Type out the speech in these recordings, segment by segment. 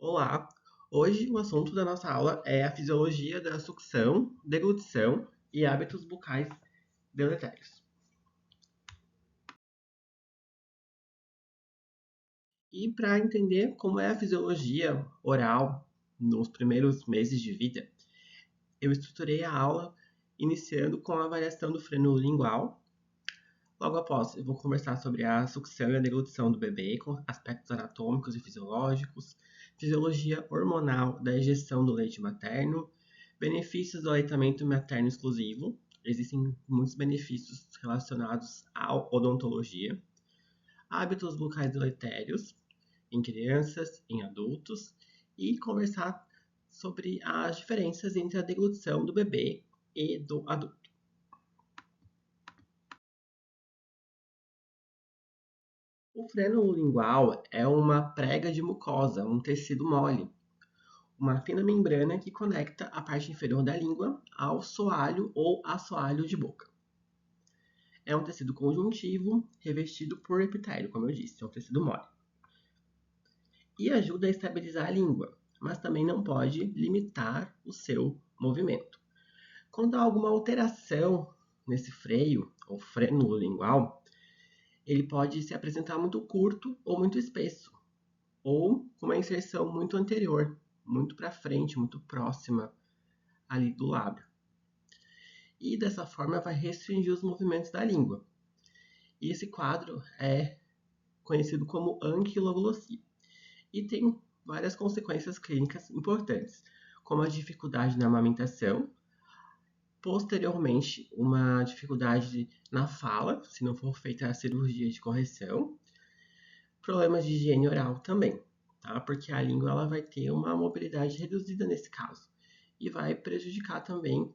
Olá! Hoje o assunto da nossa aula é a fisiologia da sucção, deglutição e hábitos bucais deletérios. E para entender como é a fisiologia oral nos primeiros meses de vida, eu estruturei a aula iniciando com a avaliação do freno lingual. Logo após, eu vou conversar sobre a sucção e a deglutição do bebê, com aspectos anatômicos e fisiológicos, fisiologia hormonal da ejeção do leite materno, benefícios do aleitamento materno exclusivo. Existem muitos benefícios relacionados à odontologia. Hábitos bucais deletérios em crianças, em adultos, e conversar sobre as diferenças entre a deglutição do bebê e do adulto. O freno lingual é uma prega de mucosa, um tecido mole, uma fina membrana que conecta a parte inferior da língua ao soalho ou assoalho de boca. É um tecido conjuntivo revestido por epitélio, como eu disse, é um tecido mole. E ajuda a estabilizar a língua, mas também não pode limitar o seu movimento. Quando há alguma alteração nesse freio, ou freno lingual, ele pode se apresentar muito curto ou muito espesso, ou com uma inserção muito anterior, muito para frente, muito próxima ali do lábio. E dessa forma vai restringir os movimentos da língua. E esse quadro é conhecido como anquiloglossia e tem várias consequências clínicas importantes, como a dificuldade na amamentação, posteriormente uma dificuldade na fala, se não for feita a cirurgia de correção, problemas de higiene oral também, tá? Porque a língua ela vai ter uma mobilidade reduzida nesse caso e vai prejudicar também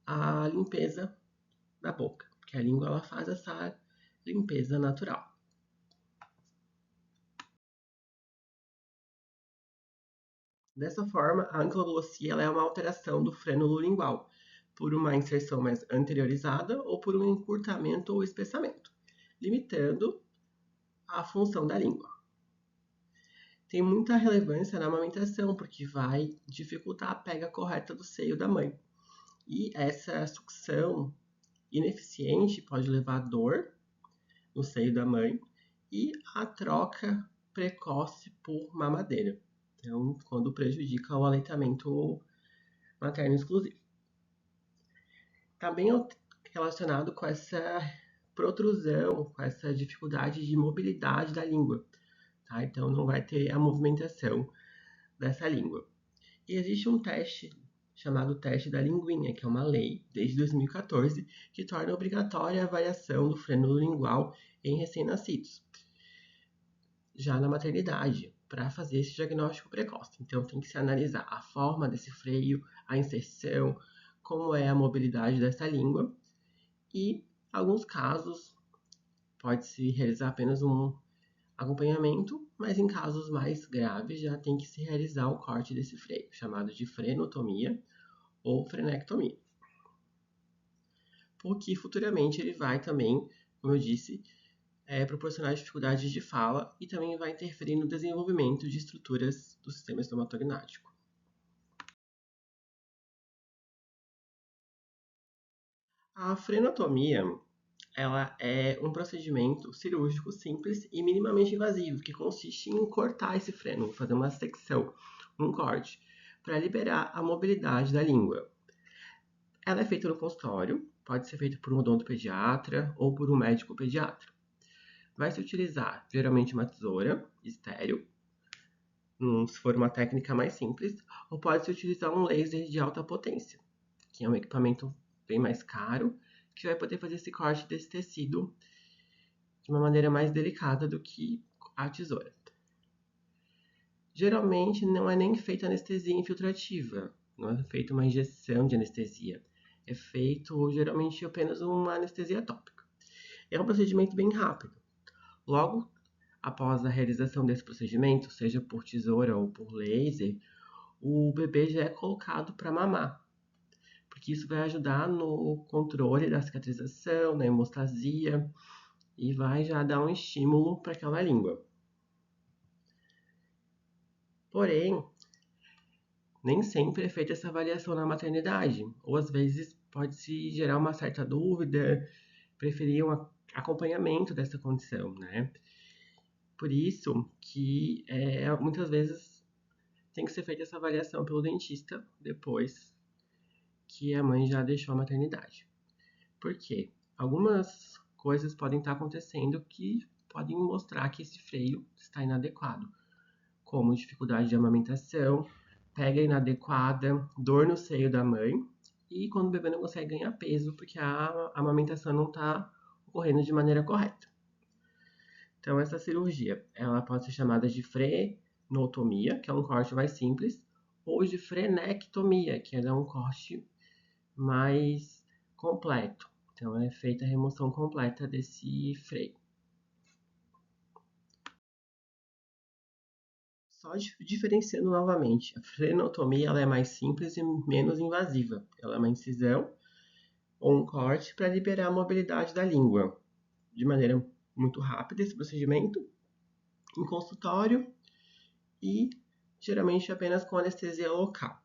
a limpeza da boca, porque a língua ela faz essa limpeza natural. Dessa forma, a anquiloglossia ela é uma alteração do frênulo lingual, por uma inserção mais anteriorizada ou por um encurtamento ou espessamento, limitando a função da língua. Tem muita relevância na amamentação, porque vai dificultar a pega correta do seio da mãe. E essa sucção ineficiente pode levar a dor no seio da mãe e a troca precoce por mamadeira. Então, quando prejudica o aleitamento materno exclusivo. Está bem relacionado com essa protrusão, com essa dificuldade de mobilidade da língua. Tá? Então, não vai ter a movimentação dessa língua. E existe um teste chamado teste da linguinha, que é uma lei desde 2014 que torna obrigatória a avaliação do freno lingual em recém-nascidos, já na maternidade, para fazer esse diagnóstico precoce. Então, tem que se analisar a forma desse freio, a inserção, como é a mobilidade dessa língua e, em alguns casos, pode-se realizar apenas um acompanhamento, mas em casos mais graves já tem que se realizar o corte desse freio, chamado de frenotomia ou frenectomia. Porque futuramente ele vai também, como eu disse, proporcionar dificuldades de fala e também vai interferir no desenvolvimento de estruturas do sistema estomatognático. A frenotomia ela é um procedimento cirúrgico simples e minimamente invasivo, que consiste em cortar esse freno, fazer uma secção, um corte, para liberar a mobilidade da língua. Ela é feita no consultório, pode ser feita por um odontopediatra ou por um médico pediatra. Vai se utilizar geralmente uma tesoura estéril, se for uma técnica mais simples, ou pode se utilizar um laser de alta potência, que é um equipamento bem mais caro, que vai poder fazer esse corte desse tecido de uma maneira mais delicada do que a tesoura. Geralmente não é nem feita anestesia infiltrativa, não é feita uma injeção de anestesia, é feito geralmente apenas uma anestesia tópica. É um procedimento bem rápido. Logo após a realização desse procedimento, seja por tesoura ou por laser, o bebê já é colocado para mamar, porque isso vai ajudar no controle da cicatrização, na hemostasia e vai já dar um estímulo para aquela língua. Porém, nem sempre é feita essa avaliação na maternidade, ou às vezes pode-se gerar uma certa dúvida, preferir um acompanhamento dessa condição, né? Por isso que muitas vezes tem que ser feita essa avaliação pelo dentista depois que a mãe já deixou a maternidade. Por quê? Algumas coisas podem estar acontecendo que podem mostrar que esse freio está inadequado, como dificuldade de amamentação, pega inadequada, dor no seio da mãe e quando o bebê não consegue ganhar peso porque a amamentação não está ocorrendo de maneira correta. Então, essa cirurgia ela pode ser chamada de frenotomia, que é um corte mais simples, ou de frenectomia, que é um corte mais completo. Então, é feita a remoção completa desse freio. Só diferenciando novamente, a frenotomia ela é mais simples e menos invasiva. Ela é uma incisão ou um corte para liberar a mobilidade da língua de maneira muito rápida esse procedimento, em consultório e geralmente apenas com anestesia local.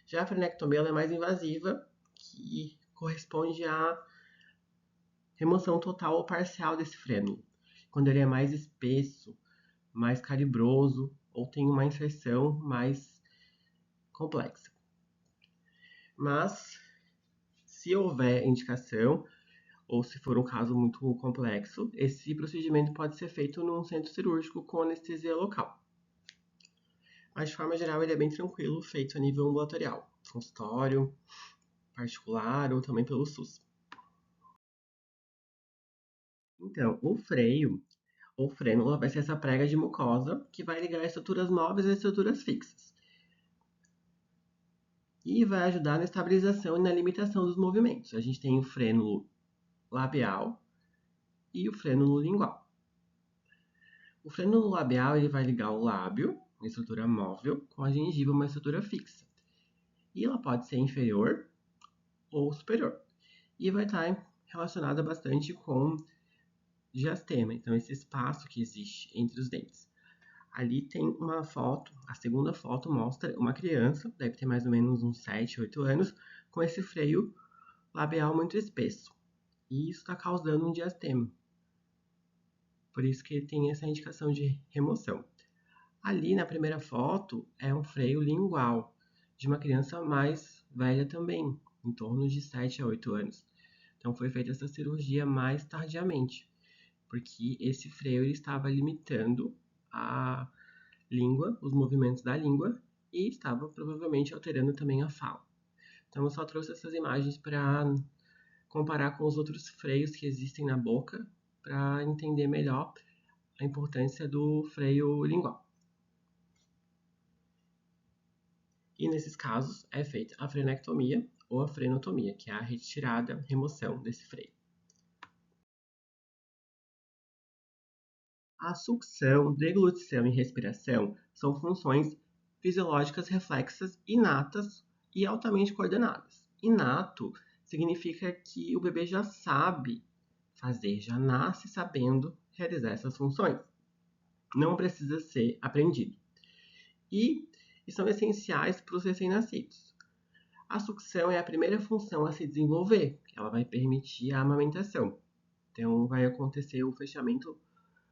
Já a frenectomia ela é mais invasiva, que corresponde à remoção total ou parcial desse frênulo, quando ele é mais espesso, mais calibroso ou tem uma inserção mais complexa. Mas, se houver indicação, ou se for um caso muito complexo, esse procedimento pode ser feito num centro cirúrgico com anestesia local. Mas, de forma geral, ele é bem tranquilo, feito a nível ambulatorial, consultório, particular ou também pelo SUS. Então, o freio ou frênula vai ser essa prega de mucosa que vai ligar estruturas móveis a estruturas fixas. E vai ajudar na estabilização e na limitação dos movimentos. A gente tem o frênulo labial e o frênulo lingual. O frênulo labial ele vai ligar o lábio, uma estrutura móvel, com a gengiva, uma estrutura fixa. E ela pode ser inferior ou superior. E vai estar relacionada bastante com diastema, então esse espaço que existe entre os dentes. Ali tem uma foto, a segunda foto mostra uma criança, deve ter mais ou menos uns 7, 8 anos, com esse freio labial muito espesso. E isso está causando um diastema. Por isso que ele tem essa indicação de remoção. Ali na primeira foto é um freio lingual, de uma criança mais velha também, em torno de 7 a 8 anos. Então foi feita essa cirurgia mais tardiamente, porque esse freio ele estava limitando a língua, os movimentos da língua, e estava provavelmente alterando também a fala. Então eu só trouxe essas imagens para comparar com os outros freios que existem na boca, para entender melhor a importância do freio lingual. E nesses casos é feita a frenectomia ou a frenotomia, que é a retirada, remoção desse freio. A sucção, deglutição e respiração são funções fisiológicas reflexas inatas e altamente coordenadas. Inato significa que o bebê já sabe fazer, já nasce sabendo realizar essas funções. Não precisa ser aprendido. E são essenciais para os recém-nascidos. A sucção é a primeira função a se desenvolver, ela vai permitir a amamentação. Então, vai acontecer o fechamento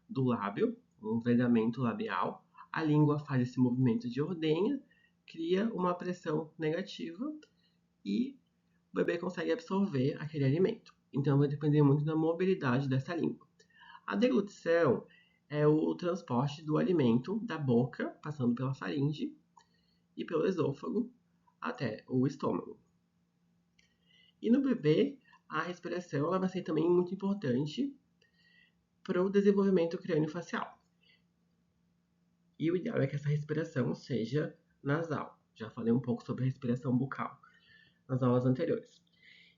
do lábio, um vedamento labial, a língua faz esse movimento de ordenha, cria uma pressão negativa e o bebê consegue absorver aquele alimento. Então, vai depender muito da mobilidade dessa língua. A deglutição é o transporte do alimento da boca, passando pela faringe e pelo esôfago até o estômago. E no bebê, a respiração ela vai ser também muito importante para o desenvolvimento crânio-facial. E o ideal é que essa respiração seja nasal. Já falei um pouco sobre a respiração bucal nas aulas anteriores.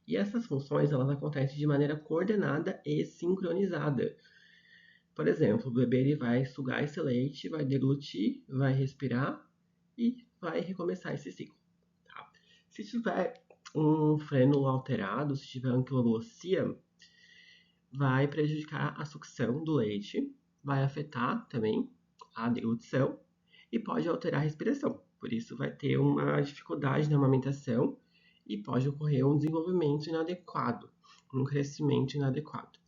E essas funções elas acontecem de maneira coordenada e sincronizada. Por exemplo, o bebê ele vai sugar esse leite, vai deglutir, vai respirar e vai recomeçar esse ciclo. Tá? Se tiver um frênulo alterado, se tiver anquiloglosia, vai prejudicar a sucção do leite, vai afetar também a deglutição e pode alterar a respiração. Por isso, vai ter uma dificuldade na amamentação e pode ocorrer um desenvolvimento inadequado, um crescimento inadequado.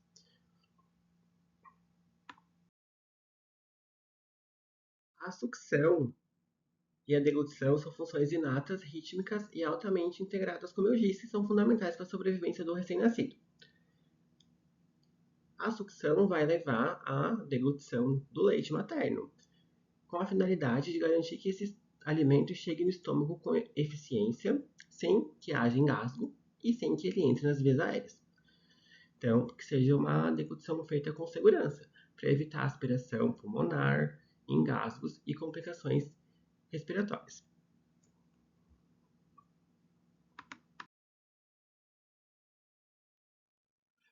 A sucção e a deglutição são funções inatas, rítmicas e altamente integradas, como eu disse, e são fundamentais para a sobrevivência do recém-nascido. A sucção vai levar à deglutição do leite materno, com a finalidade de garantir que esses alimentos cheguem no estômago com eficiência, sem que haja engasgo e sem que ele entre nas vias aéreas. Então, que seja uma deglutição feita com segurança, para evitar aspiração pulmonar, engasgos e complicações respiratórias.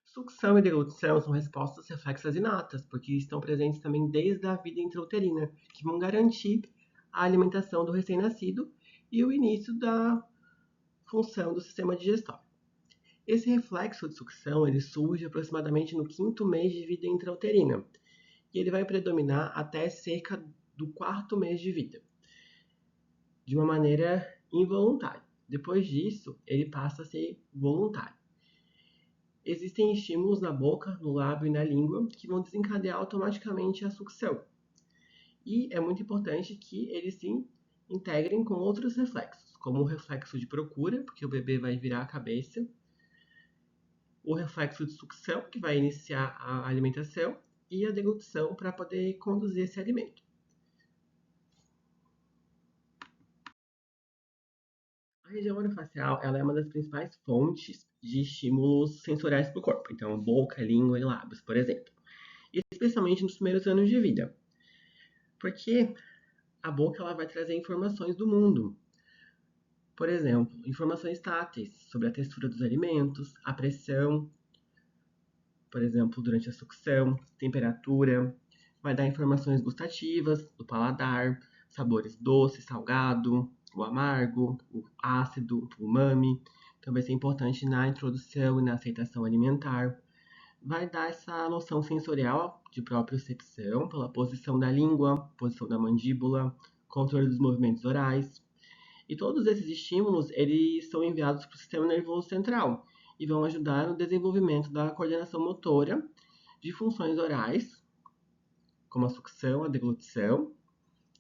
Sucção e deglutição são respostas reflexas inatas, porque estão presentes também desde a vida intrauterina, que vão garantir a alimentação do recém-nascido e o início da função do sistema digestório. Esse reflexo de sucção ele surge aproximadamente no quinto mês de vida intrauterina, e ele vai predominar até cerca do quarto mês de vida, de uma maneira involuntária. Depois disso, ele passa a ser voluntário. Existem estímulos na boca, no lábio e na língua que vão desencadear automaticamente a sucção. E é muito importante que eles se integrem com outros reflexos, como o reflexo de procura, porque o bebê vai virar a cabeça, o reflexo de sucção, que vai iniciar a alimentação, e a deglutição para poder conduzir esse alimento. A região orofacial ela é uma das principais fontes de estímulos sensoriais para o corpo, então boca, língua e lábios, por exemplo, especialmente nos primeiros anos de vida, porque a boca ela vai trazer informações do mundo. Por exemplo, informações táteis sobre a textura dos alimentos, a pressão, por exemplo, durante a sucção, temperatura, vai dar informações gustativas do paladar, sabores doce, salgado, o amargo, o ácido, o umami. Então vai ser importante na introdução e na aceitação alimentar. Vai dar essa noção sensorial de propriocepção pela posição da língua, posição da mandíbula, controle dos movimentos orais. E todos esses estímulos, eles são enviados para o sistema nervoso central e vão ajudar no desenvolvimento da coordenação motora de funções orais, como a sucção, a deglutição,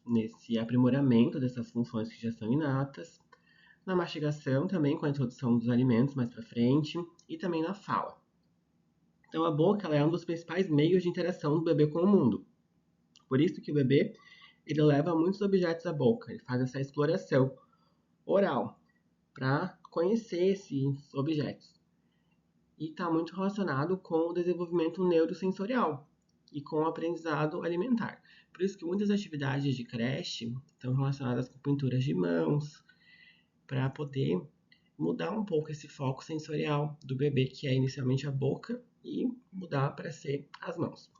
nesse aprimoramento dessas funções que já são inatas, na mastigação também com a introdução dos alimentos mais para frente e também na fala. Então a boca ela é um dos principais meios de interação do bebê com o mundo. Por isso que o bebê ele leva muitos objetos à boca, ele faz essa exploração oral para conhecer esses objetos. E está muito relacionado com o desenvolvimento neurosensorial e com o aprendizado alimentar. Por isso que muitas atividades de creche estão relacionadas com pinturas de mãos, para poder mudar um pouco esse foco sensorial do bebê, que é inicialmente a boca, e mudar para ser as mãos.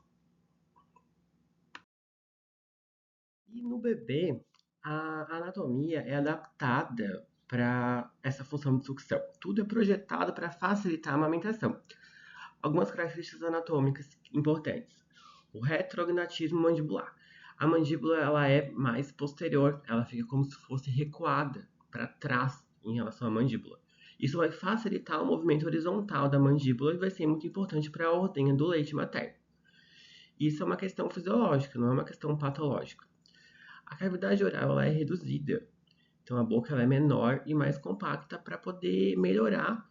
E no bebê, a anatomia é adaptada para essa função de sucção. Tudo é projetado para facilitar a amamentação. Algumas características anatômicas importantes. O retrognatismo mandibular. A mandíbula ela é mais posterior, ela fica como se fosse recuada para trás em relação à mandíbula. Isso vai facilitar o movimento horizontal da mandíbula e vai ser muito importante para a ordenha do leite materno. Isso é uma questão fisiológica, não é uma questão patológica. A cavidade oral ela é reduzida, então a boca ela é menor e mais compacta para poder melhorar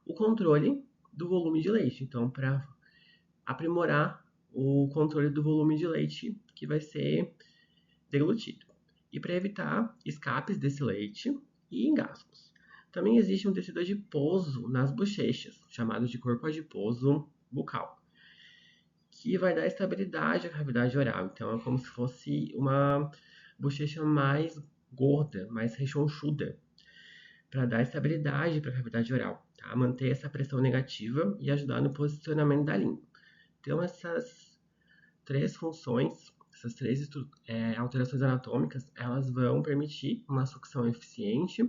o controle do volume de leite. Então, para aprimorar o controle do volume de leite que vai ser deglutido. E para evitar escapes desse leite e engasgos. Também existe um tecido adiposo nas bochechas, chamado de corpo adiposo bucal, que vai dar estabilidade à cavidade oral. Então, é como se fosse uma bochecha mais gorda, mais rechonchuda, para dar estabilidade para a cavidade oral, tá? Manter essa pressão negativa e ajudar no posicionamento da língua. Então, essas três funções, essas três alterações anatômicas, elas vão permitir uma sucção eficiente,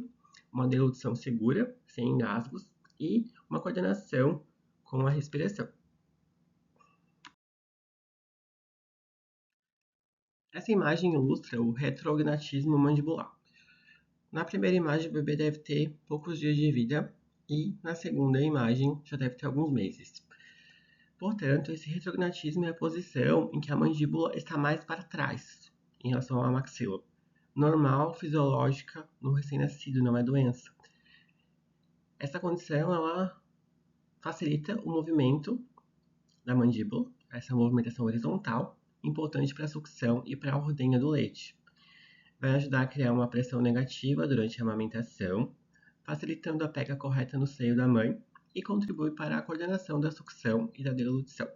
uma deglutição segura, sem engasgos, e uma coordenação com a respiração. Essa imagem ilustra o retrognatismo mandibular. Na primeira imagem, o bebê deve ter poucos dias de vida e na segunda imagem já deve ter alguns meses. Portanto, esse retrognatismo é a posição em que a mandíbula está mais para trás em relação à maxila. Normal, fisiológica no recém-nascido, não é doença. Essa condição ela facilita o movimento da mandíbula, essa movimentação horizontal, importante para a sucção e para a ordenha do leite. Vai ajudar a criar uma pressão negativa durante a amamentação, facilitando a pega correta no seio da mãe e contribui para a coordenação da sucção e da deglutição.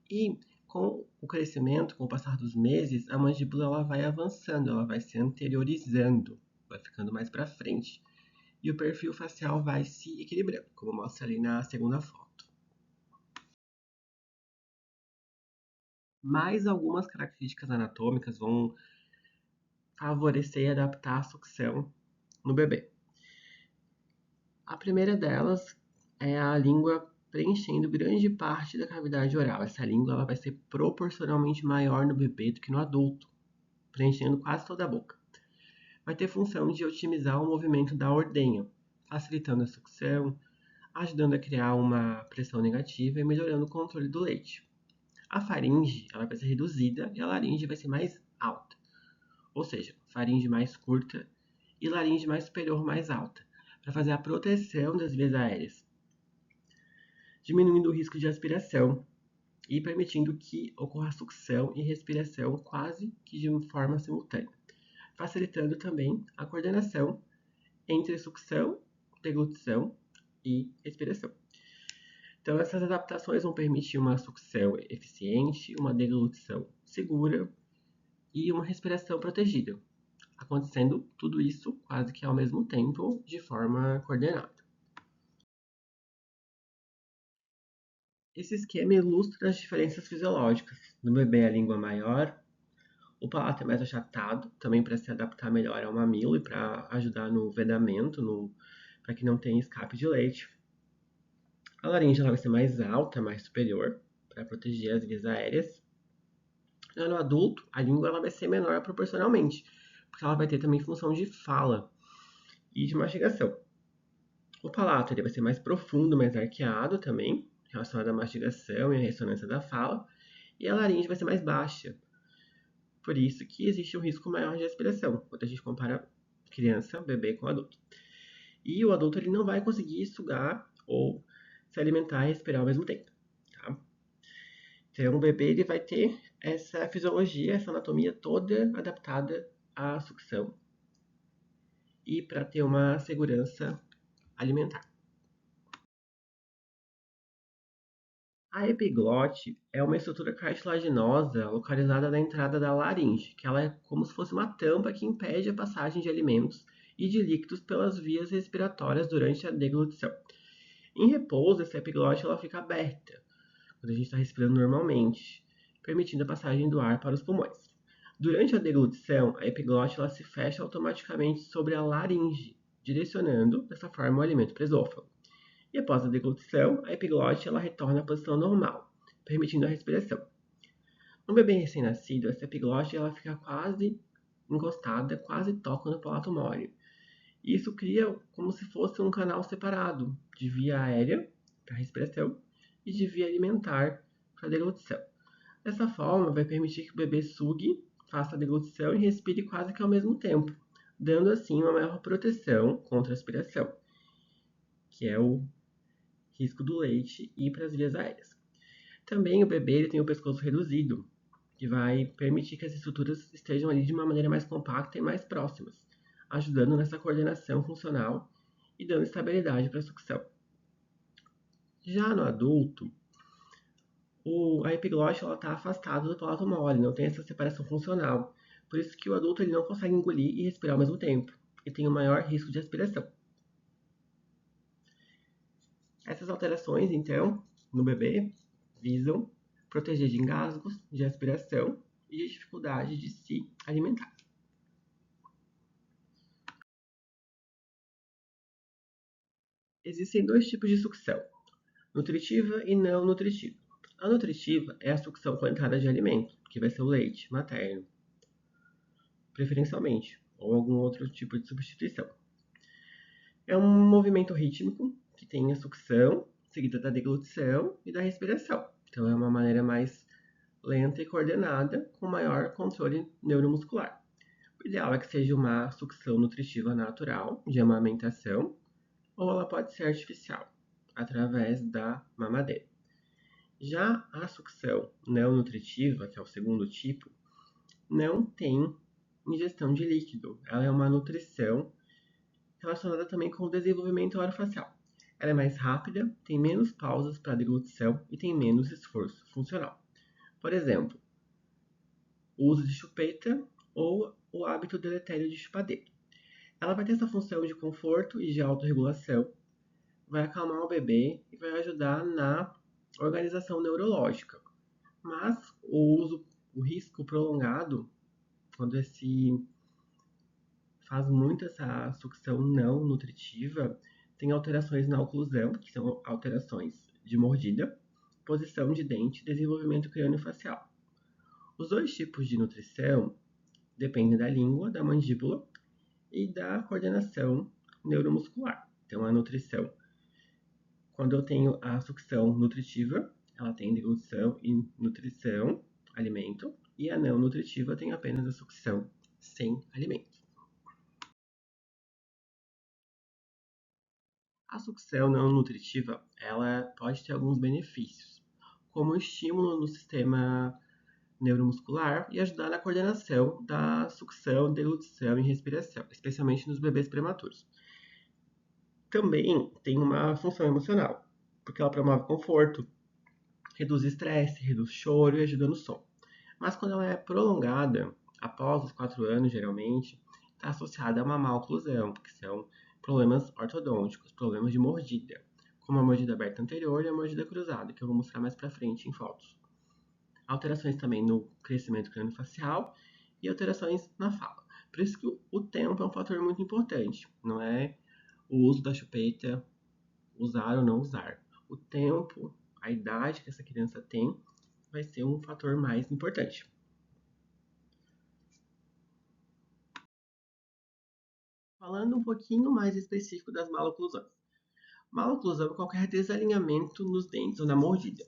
E com o crescimento, com o passar dos meses, a mandíbula ela vai avançando, ela vai se anteriorizando, vai ficando mais para frente. E o perfil facial vai se equilibrando, como mostra ali na segunda foto. Mais algumas características anatômicas vão favorecer e adaptar a sucção no bebê. A primeira delas é a língua preenchendo grande parte da cavidade oral. Essa língua ela vai ser proporcionalmente maior no bebê do que no adulto, preenchendo quase toda a boca. Vai ter função de otimizar o movimento da ordenha, facilitando a sucção, ajudando a criar uma pressão negativa e melhorando o controle do leite. A faringe ela vai ser reduzida e a laringe vai ser mais alta, ou seja, faringe mais curta e laringe mais superior mais alta, para fazer a proteção das vias aéreas, diminuindo o risco de aspiração e permitindo que ocorra sucção e respiração quase que de forma simultânea, facilitando também a coordenação entre sucção, deglutição e respiração. Então, essas adaptações vão permitir uma sucção eficiente, uma deglutição segura e uma respiração protegida, acontecendo tudo isso quase que ao mesmo tempo, de forma coordenada. Esse esquema ilustra as diferenças fisiológicas. No bebê, a língua é maior, o palato é mais achatado, também para se adaptar melhor ao mamilo e para ajudar no vedamento, para que não tenha escape de leite. A laringe ela vai ser mais alta, mais superior, para proteger as vias aéreas. Já no adulto, a língua ela vai ser menor proporcionalmente, porque ela vai ter também função de fala e de mastigação. O palato ele vai ser mais profundo, mais arqueado também, relacionado à mastigação e à ressonância da fala, e a laringe vai ser mais baixa. Por isso que existe um risco maior de aspiração, quando a gente compara criança, bebê com adulto. E o adulto ele não vai conseguir sugar ou se alimentar e respirar ao mesmo tempo. Tá? Então, o bebê ele vai ter essa fisiologia, essa anatomia toda adaptada à sucção e para ter uma segurança alimentar. A epiglote é uma estrutura cartilaginosa localizada na entrada da laringe, que ela é como se fosse uma tampa que impede a passagem de alimentos e de líquidos pelas vias respiratórias durante a deglutição. Em repouso, essa epiglote ela fica aberta, quando a gente está respirando normalmente, permitindo a passagem do ar para os pulmões. Durante a deglutição, a epiglote ela se fecha automaticamente sobre a laringe, direcionando, dessa forma, o alimento para o esôfago. E após a deglutição, a epiglote ela retorna à posição normal, permitindo a respiração. No bebê recém-nascido, essa epiglote ela fica quase encostada, quase toca no palato mole. Isso cria como se fosse um canal separado de via aérea para a respiração e de via alimentar para a deglutição. Dessa forma, vai permitir que o bebê sugue, faça a deglutição e respire quase que ao mesmo tempo, dando assim uma maior proteção contra a aspiração, que é o risco do leite ir para as vias aéreas. Também o bebê ele tem o pescoço reduzido, que vai permitir que as estruturas estejam ali de uma maneira mais compacta e mais próximas, ajudando nessa coordenação funcional e dando estabilidade para a sucção. Já no adulto, a epiglote está afastada do palato mole, não tem essa separação funcional. Por isso que o adulto ele não consegue engolir e respirar ao mesmo tempo, e tem um maior risco de aspiração. Essas alterações, então, no bebê, visam proteger de engasgos, de aspiração e de dificuldade de se alimentar. Existem dois tipos de sucção, nutritiva e não nutritiva. A nutritiva é a sucção com a entrada de alimento, que vai ser o leite materno, preferencialmente, ou algum outro tipo de substituição. É um movimento rítmico que tem a sucção, seguida da deglutição e da respiração. Então, é uma maneira mais lenta e coordenada, com maior controle neuromuscular. O ideal é que seja uma sucção nutritiva natural, de amamentação, ou ela pode ser artificial, através da mamadeira. Já a sucção não nutritiva, que é o segundo tipo, não tem ingestão de líquido. Ela é uma nutrição relacionada também com o desenvolvimento orofacial. Ela é mais rápida, tem menos pausas para deglutição e tem menos esforço funcional. Por exemplo, o uso de chupeta ou o hábito deletério de chupadeira. Ela vai ter essa função de conforto e de autorregulação, vai acalmar o bebê e vai ajudar na organização neurológica. Mas o risco prolongado, quando esse faz muito essa sucção não nutritiva, tem alterações na oclusão, que são alterações de mordida, posição de dente e desenvolvimento crâniofacial. Os dois tipos de nutrição dependem da língua, da mandíbula e da coordenação neuromuscular. Então, a nutrição, quando eu tenho a sucção nutritiva, ela tem deglutição e nutrição, alimento, e a não nutritiva tem apenas a sucção sem alimento. A sucção não nutritiva, ela pode ter alguns benefícios, como estímulo no sistema neuromuscular e ajudar na coordenação da sucção, deglutição e respiração, especialmente nos bebês prematuros. Também tem uma função emocional, porque ela promove conforto, reduz estresse, reduz choro e ajuda no sono. Mas quando ela é prolongada, após os 4 anos, geralmente, está associada a uma má oclusão, que são problemas ortodônticos, problemas de mordida, como a mordida aberta anterior e a mordida cruzada, que eu vou mostrar mais para frente em fotos. Alterações também no crescimento craniofacial e alterações na fala. Por isso que o tempo é um fator muito importante, não é o uso da chupeta, usar ou não usar. O tempo, a idade que essa criança tem, vai ser um fator mais importante. Falando um pouquinho mais específico das maloclusões. Maloclusão é qualquer desalinhamento nos dentes ou na mordida.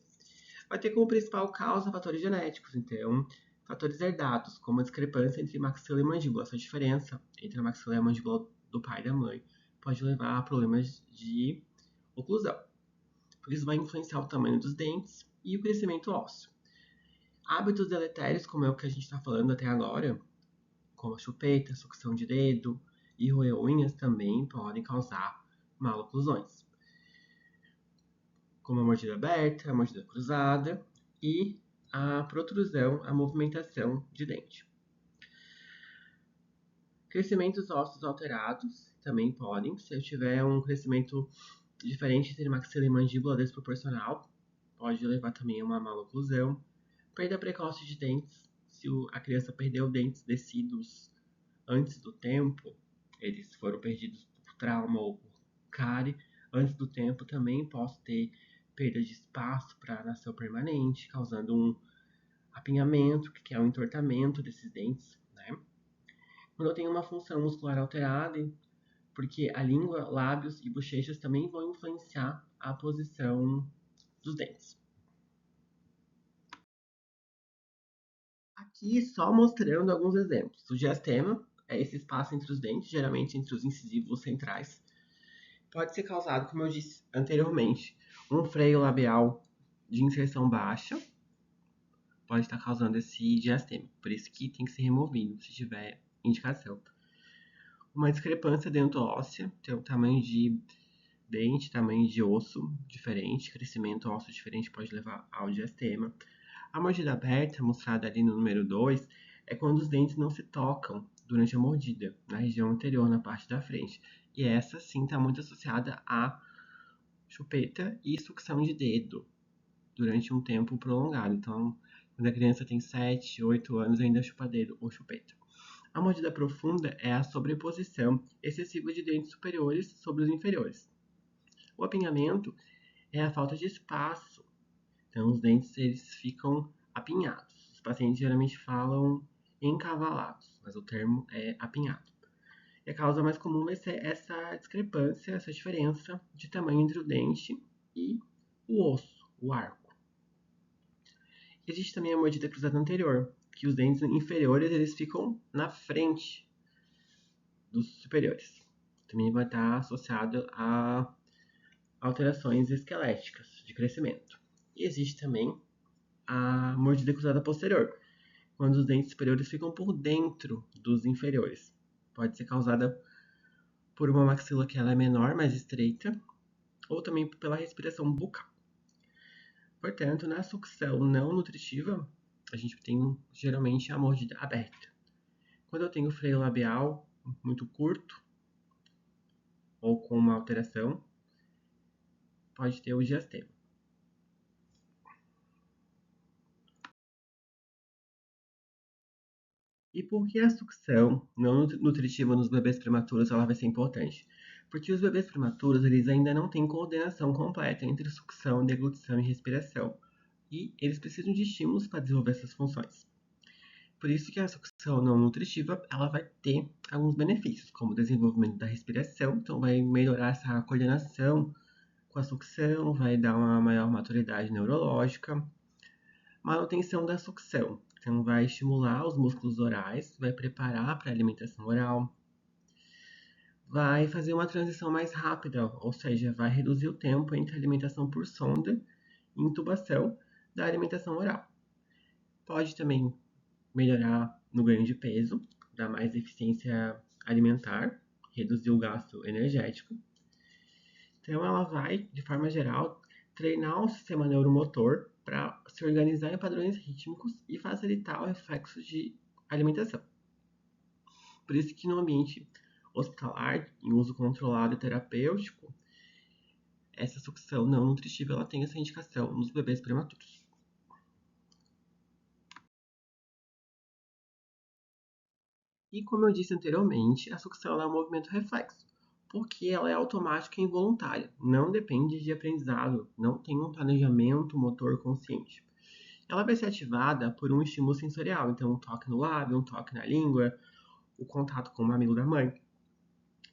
Vai ter como principal causa fatores genéticos, então, fatores herdados, como a discrepância entre maxila e mandíbula. Essa diferença entre a maxila e a mandíbula do pai e da mãe pode levar a problemas de oclusão. Por isso vai influenciar o tamanho dos dentes e o crescimento ósseo. Hábitos deletérios, como é o que a gente está falando até agora, como a chupeta, sucção de dedo e roer unhas, também podem causar maloclusões, como a mordida aberta, a mordida cruzada e a protrusão, a movimentação de dente. Crescimentos ósseos alterados também podem, se eu tiver um crescimento diferente entre maxila e mandíbula desproporcional, pode levar também a uma maloclusão. Perda precoce de dentes, se a criança perdeu dentes descidos antes do tempo, eles foram perdidos por trauma ou por cárie, antes do tempo também posso ter perda de espaço para nação permanente, causando um apinhamento, que é um entortamento desses dentes, né? Quando eu tenho uma função muscular alterada, porque a língua, lábios e bochechas também vão influenciar a posição dos dentes. Aqui só mostrando alguns exemplos. O diastema é esse espaço entre os dentes, geralmente entre os incisivos centrais. Pode ser causado, como eu disse anteriormente, um freio labial de inserção baixa, pode estar causando esse diastema. Por isso que tem que ser removido, se tiver indicação. Uma discrepância dento-óssea, tem um tamanho de dente, tamanho de osso diferente, crescimento ósseo diferente pode levar ao diastema. A mordida aberta, mostrada ali no número 2, é quando os dentes não se tocam durante a mordida, na região anterior, na parte da frente. E essa sim está muito associada a chupeta e sucção de dedo durante um tempo prolongado. Então, quando a criança tem 7, 8 anos, ainda chupa dedo ou chupeta. A mordida profunda é a sobreposição excessiva de dentes superiores sobre os inferiores. O apinhamento é a falta de espaço. Então, os dentes eles ficam apinhados. Os pacientes geralmente falam encavalados, mas o termo é apinhado. E a causa mais comum vai ser essa discrepância, essa diferença de tamanho entre o dente e o osso, o arco. Existe também a mordida cruzada anterior, que os dentes inferiores eles ficam na frente dos superiores. Também vai estar associado a alterações esqueléticas de crescimento. E existe também a mordida cruzada posterior, quando os dentes superiores ficam por dentro dos inferiores. Pode ser causada por uma maxila que ela é menor, mais estreita, ou também pela respiração bucal. Portanto, na sucção não nutritiva, a gente tem geralmente a mordida aberta. Quando eu tenho freio labial muito curto, ou com uma alteração, pode ter o diastema. E por que a sucção não nutritiva nos bebês prematuros ela vai ser importante? Porque os bebês prematuros eles ainda não têm coordenação completa entre sucção, deglutição e respiração. E eles precisam de estímulos para desenvolver essas funções. Por isso que a sucção não nutritiva ela vai ter alguns benefícios, como o desenvolvimento da respiração, então vai melhorar essa coordenação com a sucção, vai dar uma maior maturidade neurológica, manutenção da sucção, então vai estimular os músculos orais, vai preparar para a alimentação oral, vai fazer uma transição mais rápida, ou seja, vai reduzir o tempo entre alimentação por sonda e intubação da alimentação oral. Pode também melhorar no ganho de peso, dar mais eficiência alimentar, reduzir o gasto energético. Então, ela vai, de forma geral, treinar o sistema neuromotor para se organizar em padrões rítmicos e facilitar o reflexo de alimentação. Por isso que no ambiente hospitalar, em uso controlado e terapêutico, essa sucção não nutritiva ela tem essa indicação nos bebês prematuros. E como eu disse anteriormente, a sucção é um movimento reflexo, porque ela é automática e involuntária, não depende de aprendizado, não tem um planejamento motor consciente. Ela vai ser ativada por um estímulo sensorial, então um toque no lábio, um toque na língua, o contato com o mamilo da mãe.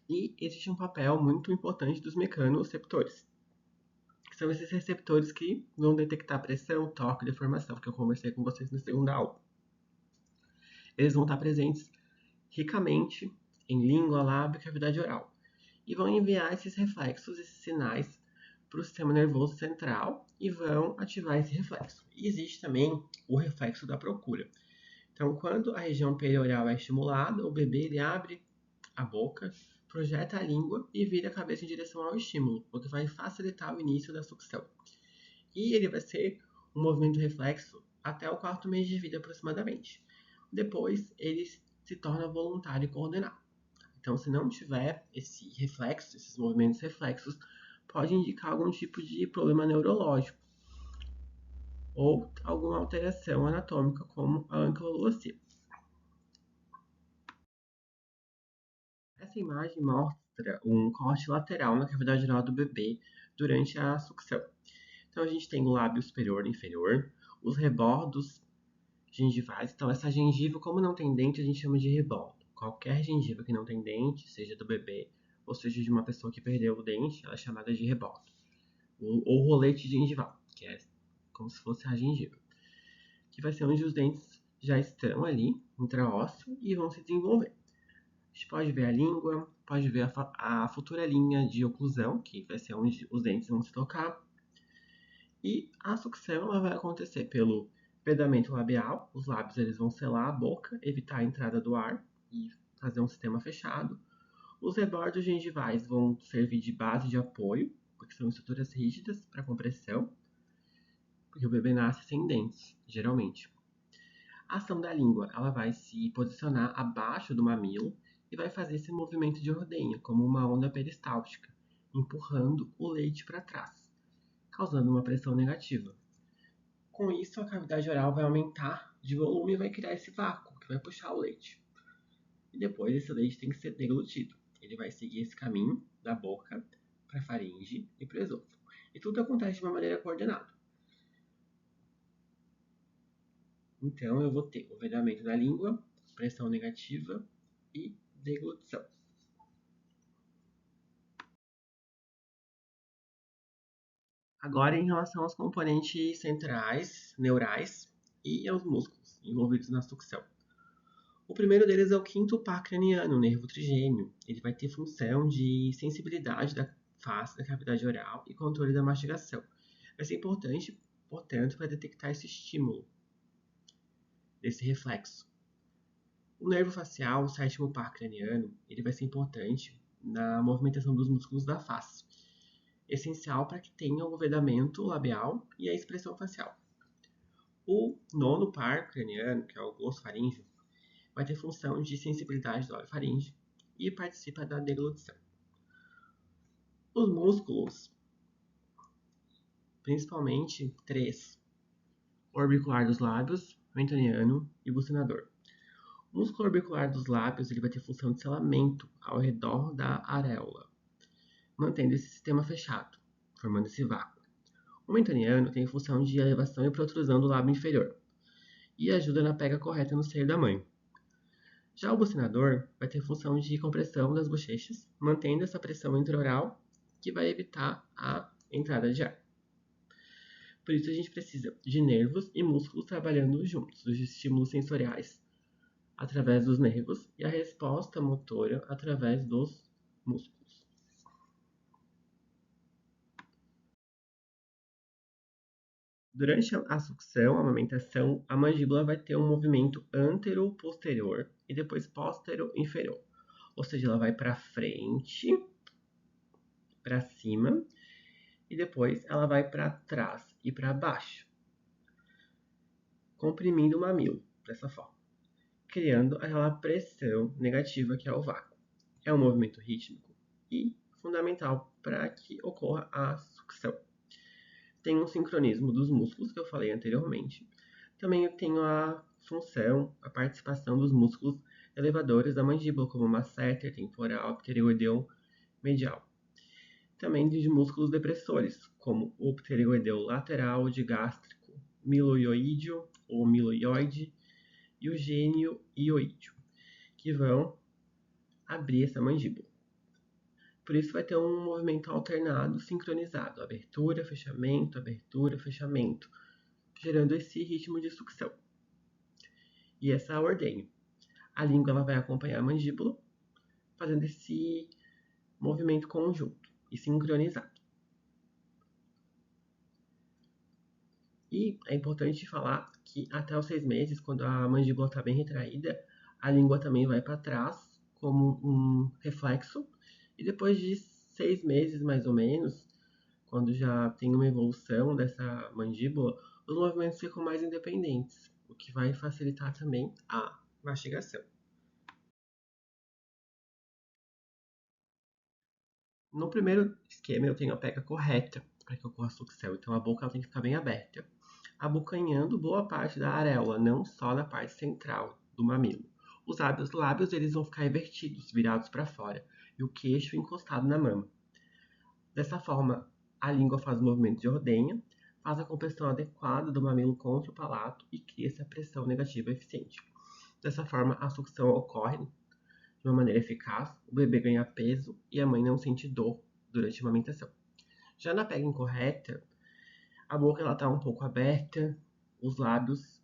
E existe um papel muito importante dos mecanoreceptores, que são esses receptores que vão detectar pressão, toque e deformação, que eu conversei com vocês na segunda aula. Eles vão estar presentes ricamente em língua, lábio e cavidade oral, e vão enviar esses reflexos, esses sinais, para o sistema nervoso central e vão ativar esse reflexo. E existe também o reflexo da procura. Então, quando a região perioral é estimulada, o bebê ele abre a boca, projeta a língua e vira a cabeça em direção ao estímulo, o que vai facilitar o início da sucção. E ele vai ser um movimento reflexo até o quarto mês de vida aproximadamente. Depois, ele se torna voluntário e coordenado. Então, se não tiver esse reflexo, esses movimentos reflexos, pode indicar algum tipo de problema neurológico ou alguma alteração anatômica, como a ankylosing. Essa imagem mostra um corte lateral na cavidade oral do bebê durante a sucção. Então, a gente tem o lábio superior e inferior, os rebordos gengivais. Então, essa gengiva, como não tem dente, a gente chama de rebordo. Qualquer gengiva que não tem dente, seja do bebê ou seja de uma pessoa que perdeu o dente, ela é chamada de rebordo. Ou rolete gengival, que é como se fosse a gengiva, que vai ser onde os dentes já estão ali, intraósseo, e vão se desenvolver. A gente pode ver a língua, pode ver a futura linha de oclusão, que vai ser onde os dentes vão se tocar. E a sucção ela vai acontecer pelo pedamento labial, os lábios eles vão selar a boca, evitar a entrada do ar e fazer um sistema fechado. Os rebordos gengivais vão servir de base de apoio, porque são estruturas rígidas para compressão, porque o bebê nasce sem dentes, geralmente. A ação da língua ela vai se posicionar abaixo do mamilo e vai fazer esse movimento de ordenha, como uma onda peristáltica, empurrando o leite para trás, causando uma pressão negativa. Com isso, a cavidade oral vai aumentar de volume e vai criar esse vácuo que vai puxar o leite. E depois esse leite tem que ser deglutido. Ele vai seguir esse caminho da boca para a faringe e para o esôfago. E tudo acontece de uma maneira coordenada. Então eu vou ter o vedamento da língua, pressão negativa e deglutição. Agora, em relação aos componentes centrais, neurais e aos músculos envolvidos na sucção. O primeiro deles é o quinto par craniano, o nervo trigêmeo. Ele vai ter função de sensibilidade da face da cavidade oral e controle da mastigação. Vai ser importante, portanto, para detectar esse estímulo, esse reflexo. O nervo facial, o sétimo par craniano, ele vai ser importante na movimentação dos músculos da face, essencial para que tenha o vedamento labial e a expressão facial. O nono par craniano, que é o glossofaríngeo, vai ter função de sensibilidade do orofaringe e participa da deglutição. Os músculos, principalmente três: orbicular dos lábios, mentoniano e bucinador. O músculo orbicular dos lábios ele vai ter função de selamento ao redor da areola, mantendo esse sistema fechado, formando esse vácuo. O mentoniano tem função de elevação e protrusão do lábio inferior e ajuda na pega correta no seio da mãe. Já o bucinador vai ter função de compressão das bochechas, mantendo essa pressão intraoral que vai evitar a entrada de ar. Por isso a gente precisa de nervos e músculos trabalhando juntos, os estímulos sensoriais através dos nervos e a resposta motora através dos músculos. Durante a sucção, a amamentação, a mandíbula vai ter um movimento antero-posterior e depois póstero-inferior. Ou seja, ela vai para frente, para cima, e depois ela vai para trás e para baixo, comprimindo o mamilo, dessa forma, criando aquela pressão negativa que é o vácuo. É um movimento rítmico e fundamental para que ocorra a sucção. Tem um sincronismo dos músculos, que eu falei anteriormente. Também eu tenho a função, a participação dos músculos elevadores da mandíbula, como o masseter, temporal, pteregoideu, medial. Também de músculos depressores, como o pteregoideu lateral, o digástrico, miloioídeo ou miloioide e o gênio ioídeo, que vão abrir essa mandíbula. Por isso vai ter um movimento alternado, sincronizado, abertura, fechamento, gerando esse ritmo de sucção. E essa ordenha. A língua ela vai acompanhar a mandíbula, fazendo esse movimento conjunto e sincronizado. E é importante falar que até os 6 meses, quando a mandíbula está bem retraída, a língua também vai para trás, como um reflexo. E depois de 6 meses, mais ou menos, quando já tem uma evolução dessa mandíbula, os movimentos ficam mais independentes, o que vai facilitar também a mastigação. No primeiro esquema, eu tenho a pega correta para que ocorra a sucção, então a boca ela tem que ficar bem aberta, abocanhando boa parte da areola, não só na parte central do mamilo. Os lábios eles vão ficar invertidos, virados para fora, e o queixo encostado na mama. Dessa forma, a língua faz o movimento de ordenha, faz a compressão adequada do mamilo contra o palato e cria essa pressão negativa eficiente. Dessa forma, a sucção ocorre de uma maneira eficaz, o bebê ganha peso e a mãe não sente dor durante a amamentação. Já na pega incorreta, a boca está um pouco aberta, os lábios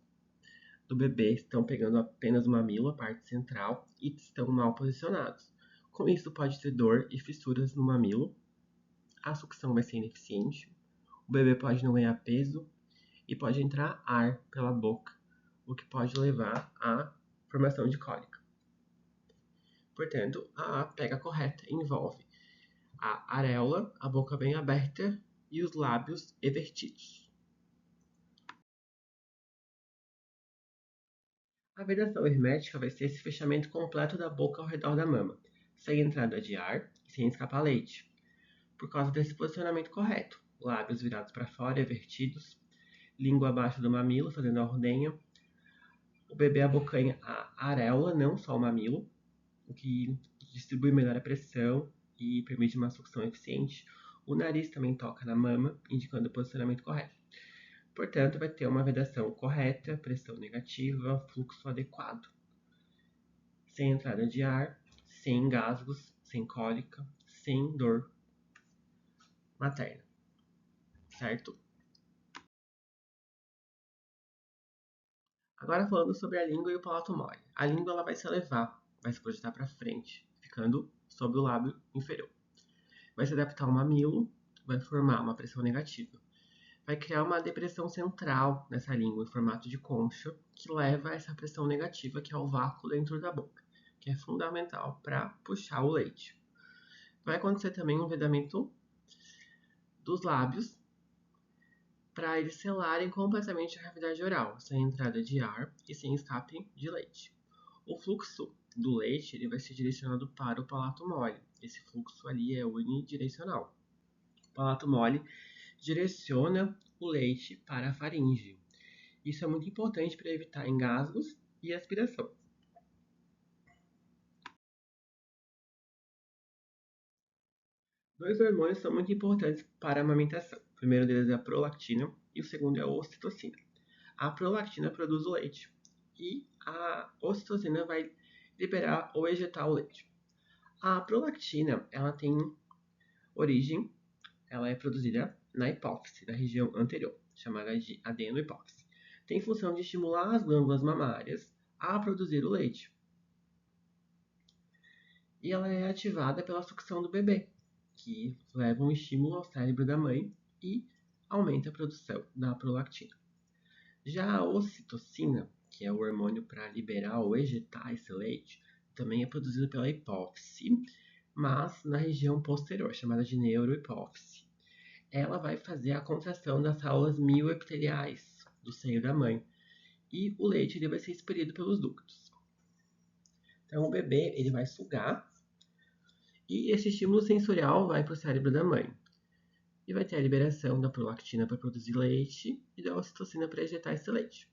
do bebê estão pegando apenas o mamilo, a parte central, e estão mal posicionados. Com isso, pode ter dor e fissuras no mamilo, a sucção vai ser ineficiente, o bebê pode não ganhar peso e pode entrar ar pela boca, o que pode levar à formação de cólica. Portanto, a pega correta envolve a areola, a boca bem aberta e os lábios evertidos. A vedação hermética vai ser esse fechamento completo da boca ao redor da mama, sem entrada de ar e sem escapar leite, por causa desse posicionamento correto. Lábios virados para fora, evertidos, língua abaixo do mamilo, fazendo a ordenha. O bebê abocanha a areola, não só o mamilo, o que distribui melhor a pressão e permite uma sucção eficiente. O nariz também toca na mama, indicando o posicionamento correto. Portanto, vai ter uma vedação correta, pressão negativa, fluxo adequado. Sem entrada de ar, sem engasgos, sem cólica, sem dor materna. certo? Agora falando sobre a língua e o palato mole. A língua ela vai se elevar, vai se projetar para frente, ficando sobre o lábio inferior. Vai se adaptar ao mamilo, vai formar uma pressão negativa. Vai criar uma depressão central nessa língua em formato de concha, que leva a essa pressão negativa, que é o vácuo dentro da boca, que é fundamental para puxar o leite. Vai acontecer também um vedamento dos lábios, para eles selarem completamente a cavidade oral, sem entrada de ar e sem escape de leite. O fluxo do leite ele vai ser direcionado para o palato mole. Esse fluxo ali é unidirecional. O palato mole direciona o leite para a faringe. Isso é muito importante para evitar engasgos e aspiração. Dois hormônios são muito importantes para a amamentação. O primeiro deles é a prolactina e o segundo é a ocitocina. A prolactina produz o leite e a ocitocina vai liberar ou ejetar o leite. A prolactina, ela tem origem, ela é produzida na hipófise, na região anterior, chamada de adenohipófise. Tem função de estimular as glândulas mamárias a produzir o leite. E ela é ativada pela sucção do bebê, que leva um estímulo ao cérebro da mãe e aumenta a produção da prolactina. Já a ocitocina, que é o hormônio para liberar ou ejetar esse leite, também é produzido pela hipófise, mas na região posterior, chamada de neurohipófise. Ela vai fazer a contração das células mioepiteliais do seio da mãe e o leite ele vai ser expelido pelos ductos. Então o bebê ele vai sugar e esse estímulo sensorial vai para o cérebro da mãe. E vai ter a liberação da prolactina para produzir leite e da ocitocina para ejetar esse leite.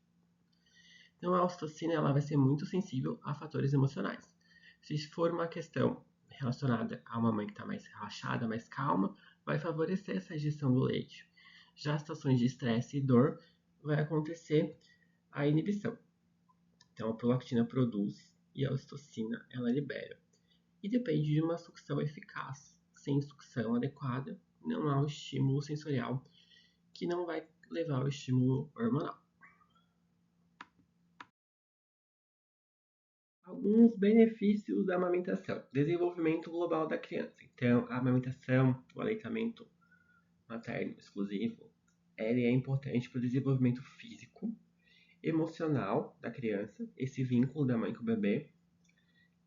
Então a ocitocina ela vai ser muito sensível a fatores emocionais. Se for uma questão relacionada a uma mãe que está mais relaxada, mais calma, vai favorecer essa ingestão do leite. Já situações de estresse e dor, vai acontecer a inibição. Então a prolactina produz e a ocitocina ela libera. E depende de uma sucção eficaz. Sem sucção adequada, não há um estímulo sensorial que não vai levar ao estímulo hormonal. Alguns benefícios da amamentação. Desenvolvimento global da criança. Então, a amamentação, o aleitamento materno exclusivo, ele é importante para o desenvolvimento físico, emocional da criança, esse vínculo da mãe com o bebê,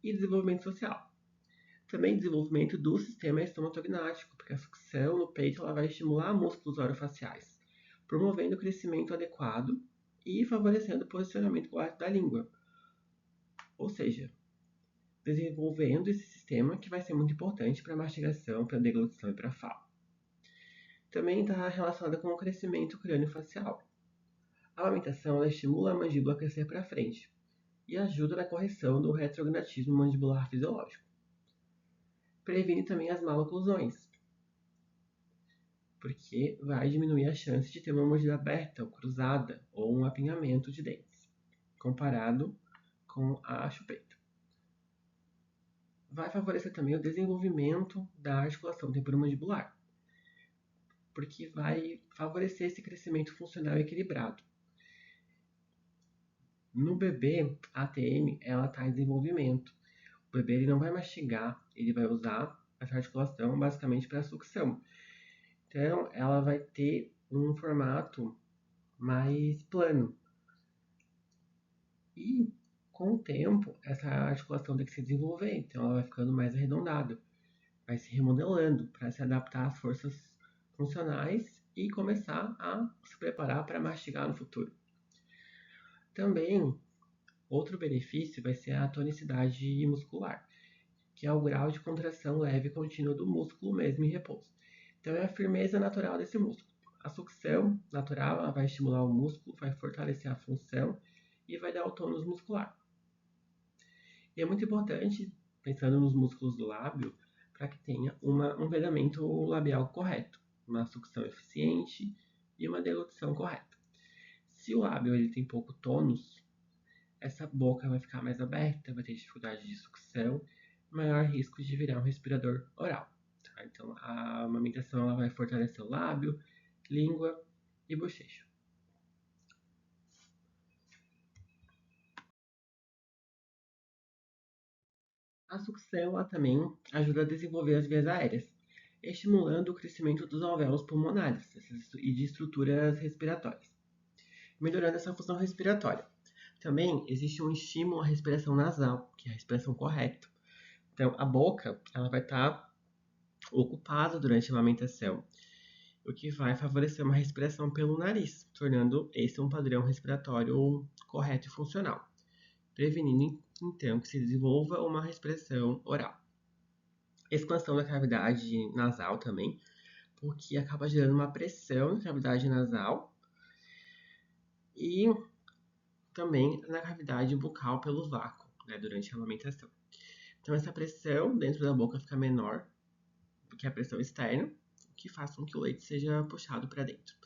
e desenvolvimento social. Também desenvolvimento do sistema estomatognático, porque a sucção no peito ela vai estimular músculos orofaciais, promovendo o crescimento adequado e favorecendo o posicionamento correto da língua. Ou seja, desenvolvendo esse sistema que vai ser muito importante para a mastigação, para a deglutição e para a fala. Também está relacionada com o crescimento crânio-facial. A amamentação estimula a mandíbula a crescer para frente e ajuda na correção do retrognatismo mandibular fisiológico. Previne também as maloclusões, porque vai diminuir a chance de ter uma mordida aberta ou cruzada ou um apinhamento de dentes, comparado com a chupeta. Vai favorecer também o desenvolvimento da articulação temporomandibular, porque vai favorecer esse crescimento funcional equilibrado. No bebê, a ATM ela está em desenvolvimento. O bebê ele não vai mastigar, ele vai usar essa articulação basicamente para sucção. Então, ela vai ter um formato mais plano. E com o tempo, essa articulação tem que se desenvolver, então ela vai ficando mais arredondada, vai se remodelando para se adaptar às forças funcionais e começar a se preparar para mastigar no futuro. Também, outro benefício vai ser a tonicidade muscular, que é o grau de contração leve e contínua do músculo mesmo em repouso. Então, é a firmeza natural desse músculo. A sucção natural ela vai estimular o músculo, vai fortalecer a função e vai dar o tônus muscular. E é muito importante, pensando nos músculos do lábio, para que tenha um vedamento labial correto, uma sucção eficiente e uma deglutição correta. Se o lábio ele tem pouco tônus, essa boca vai ficar mais aberta, vai ter dificuldade de sucção, maior risco de virar um respirador oral. Tá? Então, a amamentação ela vai fortalecer o lábio, língua e bochecho. A sucção ela também ajuda a desenvolver as vias aéreas, estimulando o crescimento dos alvéolos pulmonares e de estruturas respiratórias, melhorando essa função respiratória. Também existe um estímulo à respiração nasal, que é a respiração correta. Então, a boca ela vai estar ocupada durante a amamentação, o que vai favorecer uma respiração pelo nariz, tornando esse um padrão respiratório correto e funcional, prevenindo então que se desenvolva uma respiração oral. Expansão da cavidade nasal também, porque acaba gerando uma pressão na cavidade nasal e também na cavidade bucal pelo vácuo, né, durante a amamentação. Então, essa pressão dentro da boca fica menor do que a pressão externa, o que faz com que o leite seja puxado para dentro,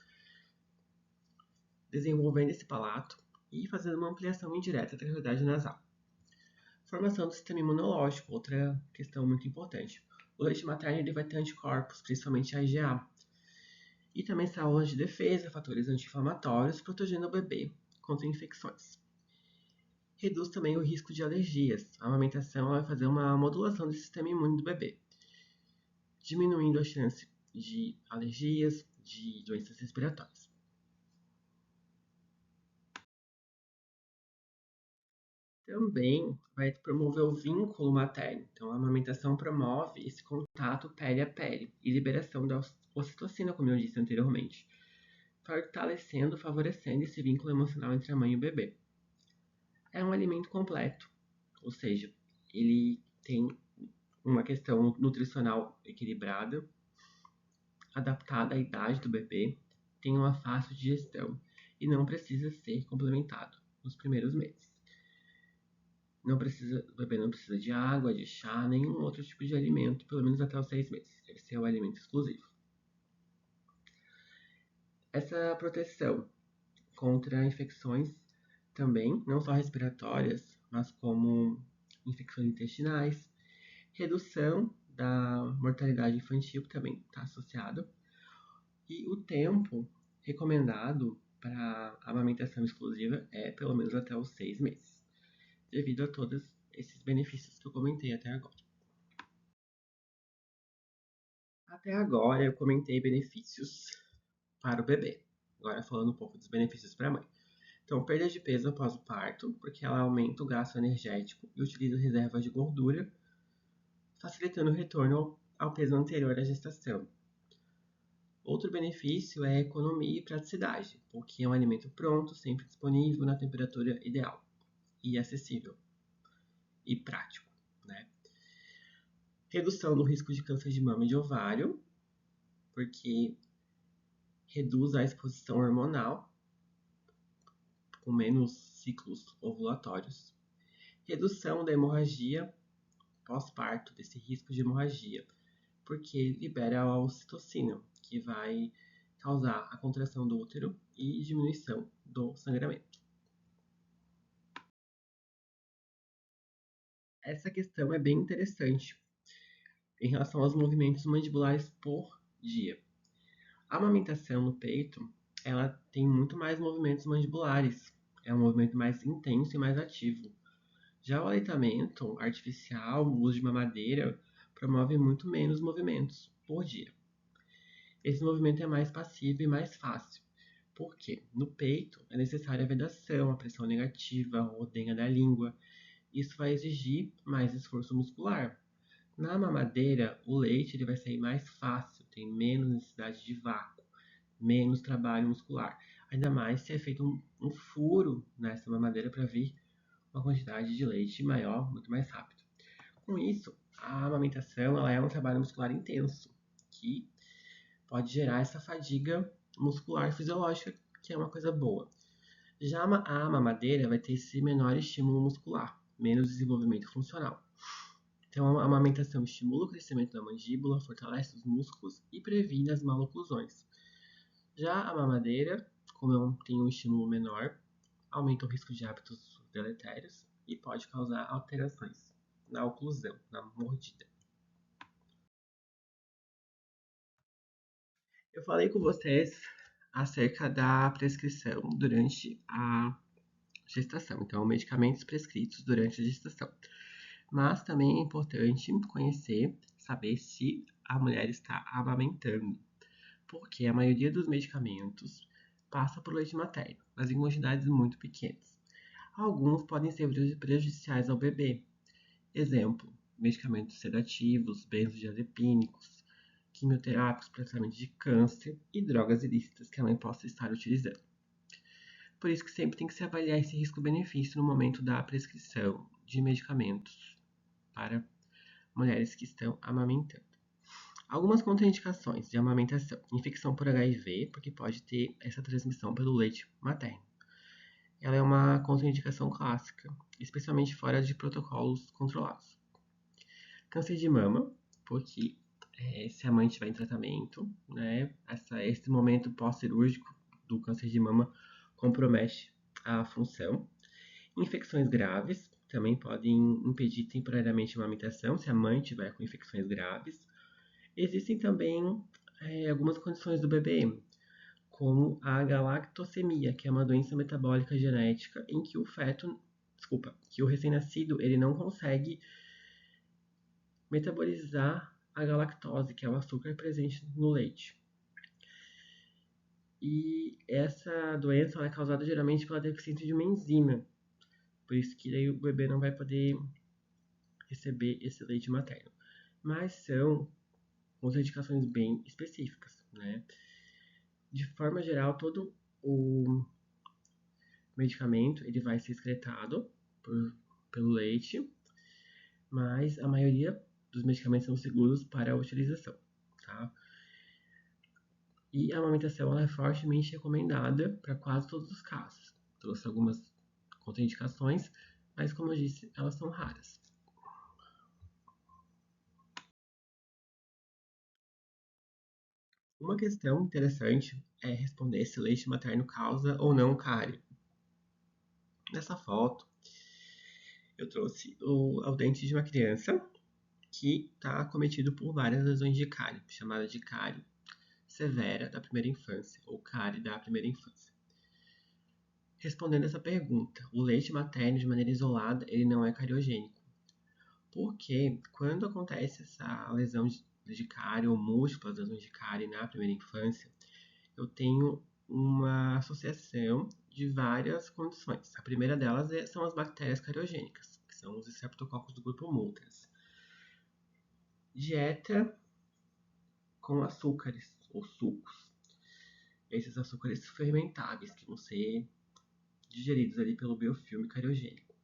desenvolvendo esse palato e fazendo uma ampliação indireta da cavidade nasal. Formação do sistema imunológico, outra questão muito importante. O leite materno ele vai ter anticorpos, principalmente a IgA, e também células de defesa, fatores anti-inflamatórios, protegendo o bebê contra infecções. Reduz também o risco de alergias. A amamentação vai fazer uma modulação do sistema imune do bebê, diminuindo a chance de alergias, de doenças respiratórias. Também vai promover o vínculo materno. Então, a amamentação promove esse contato pele a pele e liberação da ocitocina, como eu disse anteriormente, fortalecendo, favorecendo esse vínculo emocional entre a mãe e o bebê. É um alimento completo, ou seja, ele tem uma questão nutricional equilibrada, adaptada à idade do bebê, tem uma fácil digestão e não precisa ser complementado nos primeiros meses. O bebê não precisa de água, de chá, nenhum outro tipo de alimento, pelo menos até os 6 meses. Deve ser o alimento exclusivo. Essa proteção contra infecções também, não só respiratórias, mas como infecções intestinais, redução da mortalidade infantil, que também está associado, e o tempo recomendado para a amamentação exclusiva é pelo menos até os 6 meses, devido a todos esses benefícios que eu comentei até agora. Até agora eu comentei benefícios para o bebê. Agora falando um pouco dos benefícios para a mãe. Então, perda de peso após o parto, porque ela aumenta o gasto energético e utiliza reservas de gordura, facilitando o retorno ao peso anterior à gestação. Outro benefício é a economia e praticidade, porque é um alimento pronto, sempre disponível na temperatura ideal e acessível e prático, né? Redução do risco de câncer de mama e de ovário, porque reduz a exposição hormonal, com menos ciclos ovulatórios. Redução da hemorragia pós-parto, desse risco de hemorragia, porque libera a ocitocina, que vai causar a contração do útero e diminuição do sangramento. Essa questão é bem interessante em relação aos movimentos mandibulares por dia. A amamentação no peito, ela tem muito mais movimentos mandibulares, é um movimento mais intenso e mais ativo. Já o aleitamento artificial, o uso de mamadeira, promove muito menos movimentos por dia. Esse movimento é mais passivo e mais fácil. Por quê? No peito é necessária a vedação, a pressão negativa, a ordenha da língua. Isso vai exigir mais esforço muscular. Na mamadeira, o leite ele vai sair mais fácil, tem menos necessidade de vácuo, menos trabalho muscular. Ainda mais se é feito um furo nessa mamadeira para vir uma quantidade de leite maior, muito mais rápido. Com isso, a amamentação ela é um trabalho muscular intenso, que pode gerar essa fadiga muscular fisiológica, que é uma coisa boa. Já a mamadeira vai ter esse menor estímulo muscular, menos desenvolvimento funcional. Então, a amamentação estimula o crescimento da mandíbula, fortalece os músculos e previne as maloclusões. Já a mamadeira, como tem um estímulo menor, aumenta o risco de hábitos deletérios e pode causar alterações na oclusão, na mordida. Eu falei com vocês acerca da prescrição durante a gestação, então medicamentos prescritos durante a gestação. Mas também é importante conhecer, saber se a mulher está amamentando, porque a maioria dos medicamentos passa por leite materno, mas em quantidades muito pequenas. Alguns podem ser prejudiciais ao bebê. Exemplo, medicamentos sedativos, benzodiazepínicos, quimioterápicos para tratamento de câncer e drogas ilícitas que a mãe possa estar utilizando. Por isso que sempre tem que se avaliar esse risco-benefício no momento da prescrição de medicamentos para mulheres que estão amamentando. Algumas contraindicações de amamentação: infecção por HIV, porque pode ter essa transmissão pelo leite materno. Ela é uma contraindicação clássica, especialmente fora de protocolos controlados. Câncer de mama, porque se a mãe estiver em tratamento, né, esse momento pós-cirúrgico do câncer de mama compromete a função. Infecções graves também podem impedir temporariamente a amamentação se a mãe tiver com infecções graves. Existem também algumas condições do bebê, como a galactosemia, que é uma doença metabólica genética em que que o recém-nascido ele não consegue metabolizar a galactose, que é o açúcar presente no leite. E essa doença é causada geralmente pela deficiência de uma enzima, por isso que daí o bebê não vai poder receber esse leite materno. Mas são contraindicações bem específicas, né? De forma geral, todo o medicamento ele vai ser excretado pelo leite, mas a maioria dos medicamentos são seguros para a utilização, tá? E a amamentação ela é fortemente recomendada para quase todos os casos. Trouxe algumas contraindicações, mas como eu disse, elas são raras. Uma questão interessante é responder se leite materno causa ou não cárie. Nessa foto, eu trouxe o dente de uma criança que está acometido por várias lesões de cárie, chamada de cárie severa da primeira infância, ou cárie da primeira infância. Respondendo essa pergunta, o leite materno, de maneira isolada, ele não é cariogênico. Porque quando acontece essa lesão de cárie ou múltiplas lesões de cárie na primeira infância, eu tenho uma associação de várias condições. A primeira delas são as bactérias cariogênicas, que são os streptococcus do grupo Multers. Dieta com açúcares ou sucos. Esses açúcares fermentáveis que vão ser digeridos ali pelo biofilme cariogênico.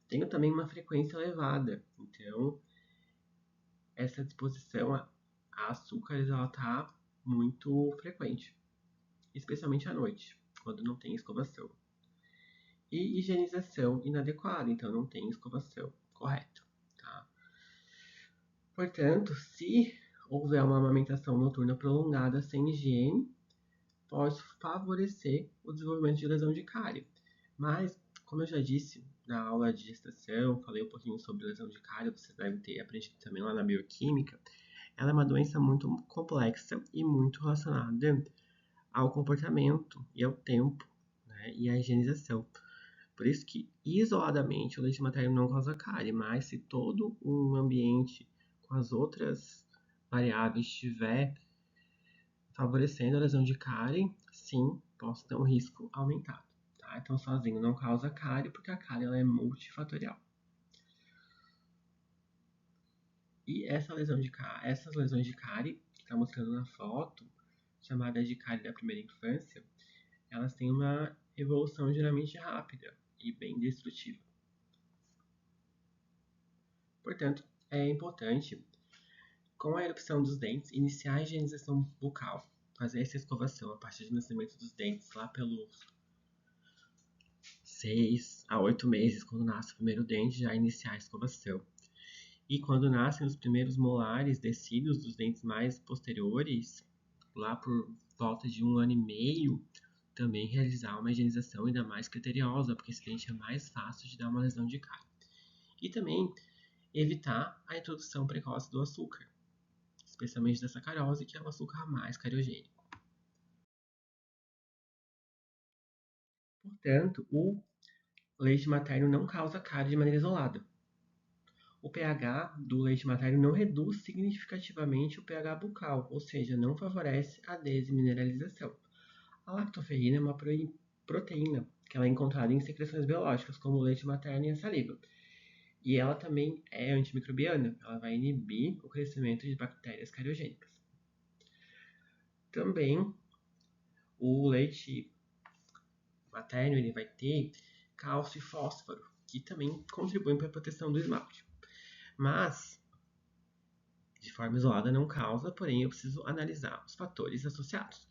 Tenho também uma frequência elevada, então essa disposição a açúcares ela está muito frequente, especialmente à noite, quando não tem escovação. E higienização inadequada, então não tem escovação correta. Tá? Portanto, se houver uma amamentação noturna prolongada sem higiene, pode favorecer o desenvolvimento de lesão de cárie. Mas, como eu já disse na aula de gestação, falei um pouquinho sobre lesão de cárie, vocês devem ter aprendido também lá na bioquímica, ela é uma doença muito complexa e muito relacionada ao comportamento e ao tempo, né, e à higienização. Por isso que, isoladamente, o leite materno não causa cárie, mas se todo um ambiente com as outras variáveis estiver favorecendo a lesão de cárie, sim, posso ter um risco aumentado. Tá? Então, sozinho não causa cárie, porque a cárie ela é multifatorial. E essas lesões de cárie, que está mostrando na foto, chamada de cárie da primeira infância, elas têm uma evolução geralmente rápida e bem destrutiva. Portanto, é importante, com a erupção dos dentes, iniciar a higienização bucal, fazer essa escovação a partir do nascimento dos dentes, lá pelos 6 a 8 meses, quando nasce o primeiro dente, já iniciar a escovação. E quando nascem os primeiros molares descidos dos dentes mais posteriores, lá por volta de 1 ano e meio, também realizar uma higienização ainda mais criteriosa, porque esse dente é mais fácil de dar uma lesão de cárie. E também evitar a introdução precoce do açúcar, especialmente da sacarose, que é o açúcar mais cariogênico. Portanto, o leite materno não causa cárie de maneira isolada. O pH do leite materno não reduz significativamente o pH bucal, ou seja, não favorece a desmineralização. A lactoferrina é uma proteína que ela é encontrada em secreções biológicas, como o leite materno e a saliva. E ela também é antimicrobiana, ela vai inibir o crescimento de bactérias cariogênicas. Também o leite materno ele vai ter cálcio e fósforo, que também contribuem para a proteção do esmalte. Mas, de forma isolada, não causa, porém eu preciso analisar os fatores associados.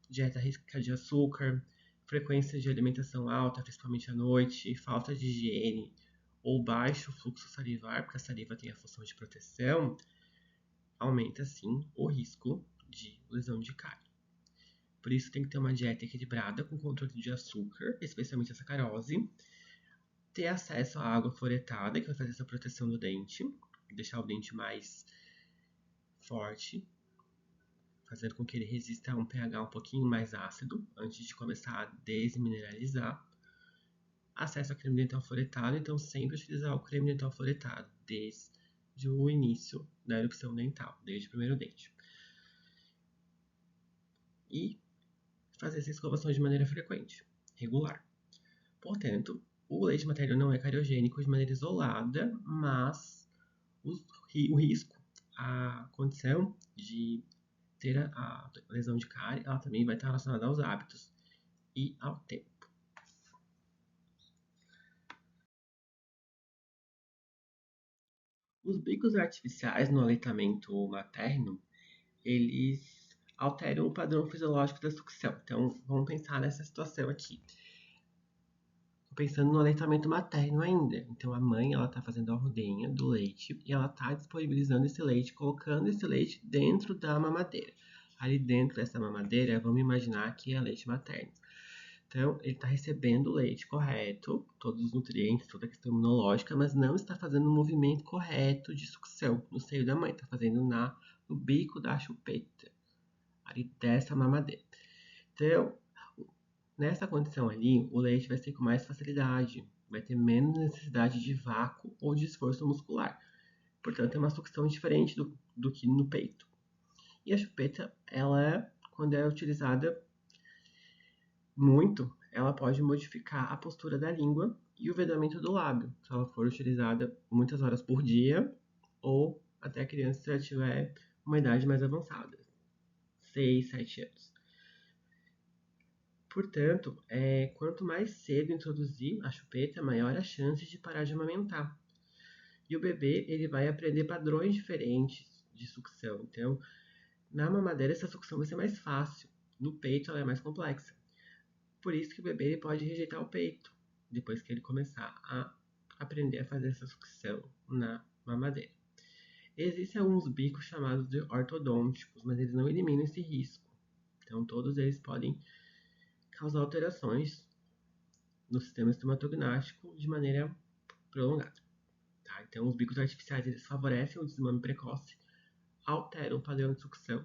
Dieta rica de açúcar, frequência de alimentação alta, principalmente à noite, falta de higiene ou baixo fluxo salivar, porque a saliva tem a função de proteção, aumenta sim o risco de lesão de cárie. Por isso tem que ter uma dieta equilibrada com controle de açúcar, especialmente a sacarose, ter acesso à água fluoretada, que vai fazer essa proteção do dente, deixar o dente mais forte, fazendo com que ele resista a um pH um pouquinho mais ácido, antes de começar a desmineralizar. Acesso a creme dental fluoretado, então sempre utilizar o creme dental fluoretado, desde o início da erupção dental, desde o primeiro dente. E fazer essa escovação de maneira frequente, regular. Portanto, o leite materno não é cariogênico de maneira isolada, mas o risco, a condição de ter a lesão de cárie, ela também vai estar relacionada aos hábitos e ao tempo. Os bicos artificiais no aleitamento materno, eles alteram o padrão fisiológico da sucção. Então, vamos pensar nessa situação aqui. Pensando no aleitamento materno ainda. Então, a mãe, ela tá fazendo a ordenha do leite e ela tá disponibilizando esse leite, colocando esse leite dentro da mamadeira. Ali dentro dessa mamadeira, vamos imaginar que é leite materno. Então, ele está recebendo o leite correto, todos os nutrientes, toda a questão imunológica, mas não está fazendo o movimento correto de sucção no seio da mãe. Está fazendo no bico da chupeta, ali dessa mamadeira. Então, nessa condição ali, o leite vai ser com mais facilidade, vai ter menos necessidade de vácuo ou de esforço muscular. Portanto, é uma sucção diferente do que no peito. E a chupeta, ela, quando é utilizada muito, ela pode modificar a postura da língua e o vedamento do lábio, se ela for utilizada muitas horas por dia ou até a criança tiver uma idade mais avançada, 6, 7 anos. Portanto, quanto mais cedo introduzir a chupeta, maior a chance de parar de amamentar. E o bebê ele vai aprender padrões diferentes de sucção. Então, na mamadeira essa sucção vai ser mais fácil, no peito ela é mais complexa. Por isso que o bebê ele pode rejeitar o peito, depois que ele começar a aprender a fazer essa sucção na mamadeira. Existem alguns bicos chamados de ortodônticos, mas eles não eliminam esse risco. Então, todos eles podem causar alterações no sistema estomatognático de maneira prolongada. Tá? Então, os bicos artificiais eles favorecem o desmame precoce, alteram o padrão de sucção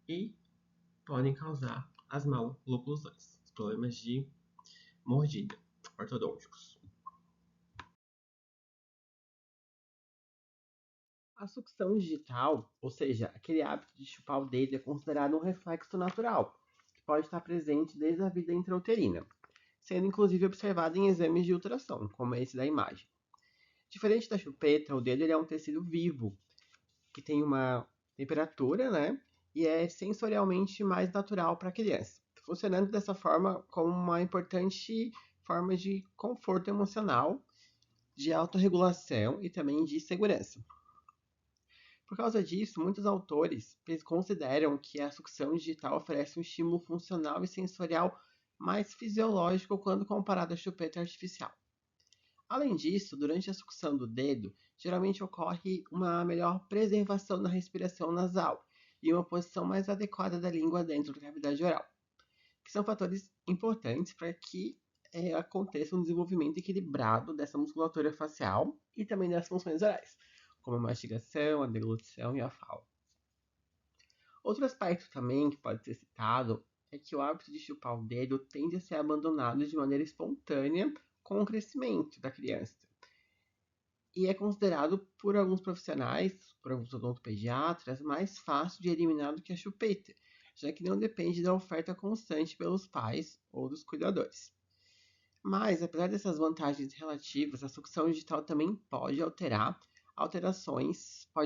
e podem causar as maloclusões, os problemas de mordida ortodônticos. A sucção digital, ou seja, aquele hábito de chupar o dedo, é considerado um reflexo natural, que pode estar presente desde a vida intrauterina, sendo inclusive observado em exames de ultrassom, como esse da imagem. Diferente da chupeta, o dedo ele é um tecido vivo, que tem uma temperatura, né? E é sensorialmente mais natural para a criança, funcionando dessa forma como uma importante forma de conforto emocional, de autorregulação e também de segurança. Por causa disso, muitos autores consideram que a sucção digital oferece um estímulo funcional e sensorial mais fisiológico quando comparado à chupeta artificial. Além disso, durante a sucção do dedo, geralmente ocorre uma melhor preservação da respiração nasal e uma posição mais adequada da língua dentro da cavidade oral, que são fatores importantes para que aconteça um desenvolvimento equilibrado dessa musculatura facial e também das funções orais, como a mastigação, a deglutição e a fala. Outro aspecto também que pode ser citado é que o hábito de chupar o dedo tende a ser abandonado de maneira espontânea com o crescimento da criança. E é considerado por alguns profissionais, por alguns odontopediatras, mais fácil de eliminar do que a chupeta, já que não depende da oferta constante pelos pais ou dos cuidadores. Mas, apesar dessas vantagens relativas, a sucção digital também pode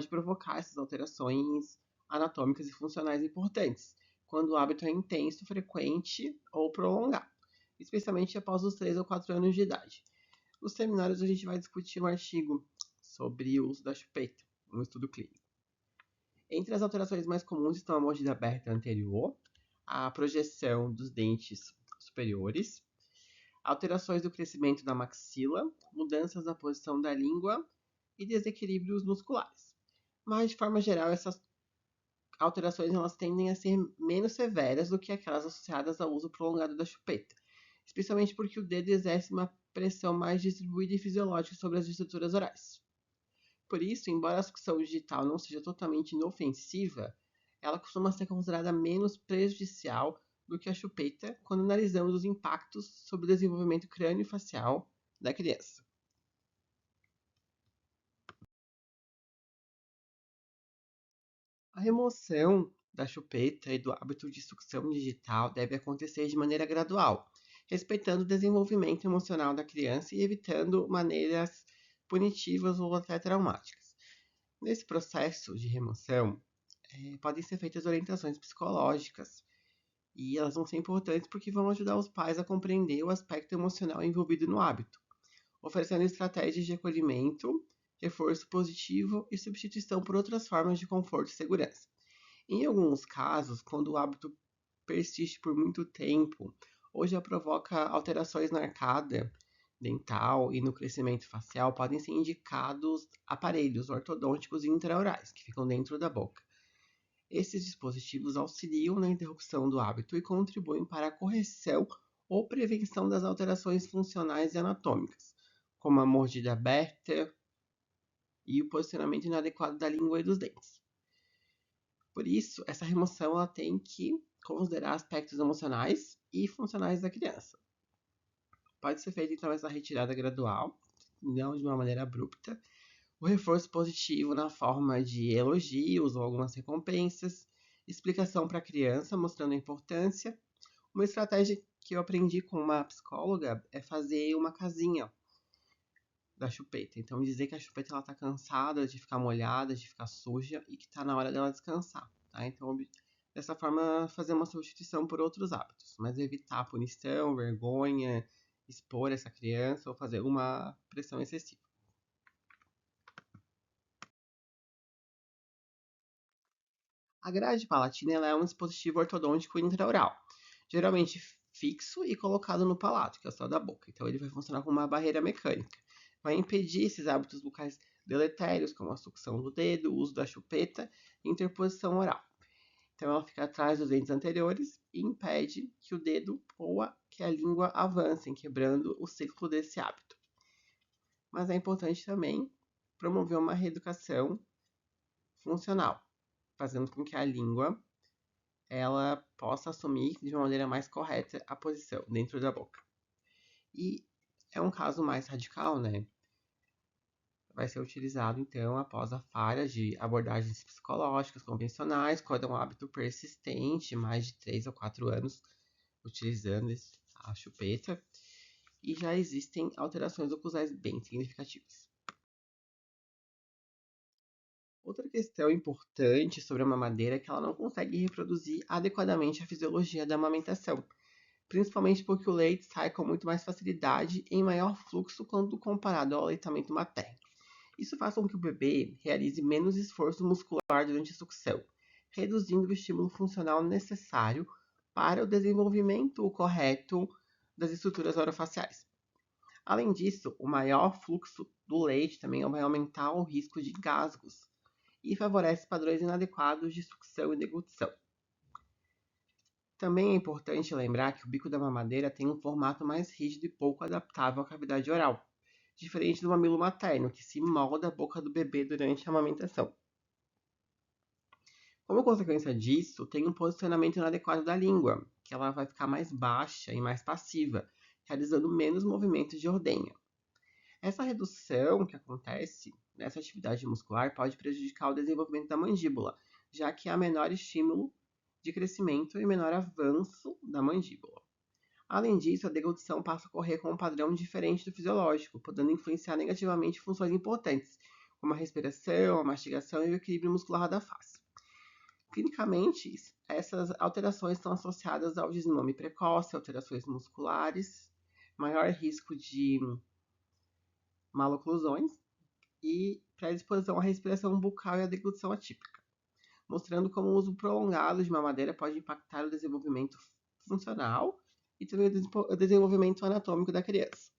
provocar essas alterações anatômicas e funcionais importantes, quando o hábito é intenso, frequente ou prolongado, especialmente após os 3 ou 4 anos de idade. Nos seminários a gente vai discutir um artigo sobre o uso da chupeta, um estudo clínico. Entre as alterações mais comuns estão a mordida aberta anterior, a projeção dos dentes superiores, alterações do crescimento da maxila, mudanças na posição da língua e desequilíbrios musculares. Mas, de forma geral, essas alterações elas tendem a ser menos severas do que aquelas associadas ao uso prolongado da chupeta, especialmente porque o dedo exerce uma pressão mais distribuída e fisiológica sobre as estruturas orais. Por isso, embora a sucção digital não seja totalmente inofensiva, ela costuma ser considerada menos prejudicial do que a chupeta quando analisamos os impactos sobre o desenvolvimento crânio-facial da criança. A remoção da chupeta e do hábito de sucção digital deve acontecer de maneira gradual, respeitando o desenvolvimento emocional da criança e evitando maneiras punitivas ou até traumáticas. Nesse processo de remoção, podem ser feitas orientações psicológicas e elas vão ser importantes porque vão ajudar os pais a compreender o aspecto emocional envolvido no hábito, oferecendo estratégias de acolhimento, reforço positivo e substituição por outras formas de conforto e segurança. Em alguns casos, quando o hábito persiste por muito tempo ou já provoca alterações na arcada dental e no crescimento facial, podem ser indicados aparelhos ortodônticos intraorais que ficam dentro da boca. Esses dispositivos auxiliam na interrupção do hábito e contribuem para a correção ou prevenção das alterações funcionais e anatômicas, como a mordida aberta e o posicionamento inadequado da língua e dos dentes. Por isso, essa remoção ela tem que considerar aspectos emocionais e funcionais da criança. Pode ser feita então essa retirada gradual, não de uma maneira abrupta. O reforço positivo na forma de elogios ou algumas recompensas, explicação para a criança mostrando a importância. Uma estratégia que eu aprendi com uma psicóloga é fazer uma casinha da chupeta. Então dizer que a chupeta está cansada de ficar molhada, de ficar suja e que está na hora dela descansar. Tá? Então dessa forma fazer uma substituição por outros hábitos, mas evitar punição, vergonha, expor essa criança ou fazer uma pressão excessiva. A grade palatina ela é um dispositivo ortodôntico intraoral, geralmente fixo e colocado no palato, que é o céu da boca. Então ele vai funcionar como uma barreira mecânica. Vai impedir esses hábitos bucais deletérios, como a sucção do dedo, o uso da chupeta e interposição oral. Então ela fica atrás dos dentes anteriores e impede que o dedo ou que a língua avancem, quebrando o ciclo desse hábito. Mas é importante também promover uma reeducação funcional, fazendo com que a língua ela possa assumir de uma maneira mais correta a posição dentro da boca. E é um caso mais radical, né? Vai ser utilizado, então, após a falha de abordagens psicológicas convencionais, quando é um hábito persistente, mais de 3 ou 4 anos utilizando a chupeta, e já existem alterações oclusais bem significativas. Outra questão importante sobre a mamadeira é que ela não consegue reproduzir adequadamente a fisiologia da amamentação, principalmente porque o leite sai com muito mais facilidade e em maior fluxo quando comparado ao aleitamento materno. Isso faz com que o bebê realize menos esforço muscular durante a sucção, reduzindo o estímulo funcional necessário para o desenvolvimento correto das estruturas orofaciais. Além disso, o maior fluxo do leite também vai aumentar o risco de engasgos e favorece padrões inadequados de sucção e deglutição. Também é importante lembrar que o bico da mamadeira tem um formato mais rígido e pouco adaptável à cavidade oral, diferente do mamilo materno, que se molda a boca do bebê durante a amamentação. Como consequência disso, tem um posicionamento inadequado da língua, que ela vai ficar mais baixa e mais passiva, realizando menos movimentos de ordenha. Essa redução que acontece nessa atividade muscular pode prejudicar o desenvolvimento da mandíbula, já que há menor estímulo de crescimento e menor avanço da mandíbula. Além disso, a deglutição passa a ocorrer com um padrão diferente do fisiológico, podendo influenciar negativamente funções importantes, como a respiração, a mastigação e o equilíbrio muscular da face. Clinicamente, essas alterações estão associadas ao desmame precoce, alterações musculares, maior risco de maloclusões e predisposição à respiração bucal e à deglutição atípica, mostrando como o uso prolongado de mamadeira pode impactar o desenvolvimento funcional e também o desenvolvimento anatômico da criança.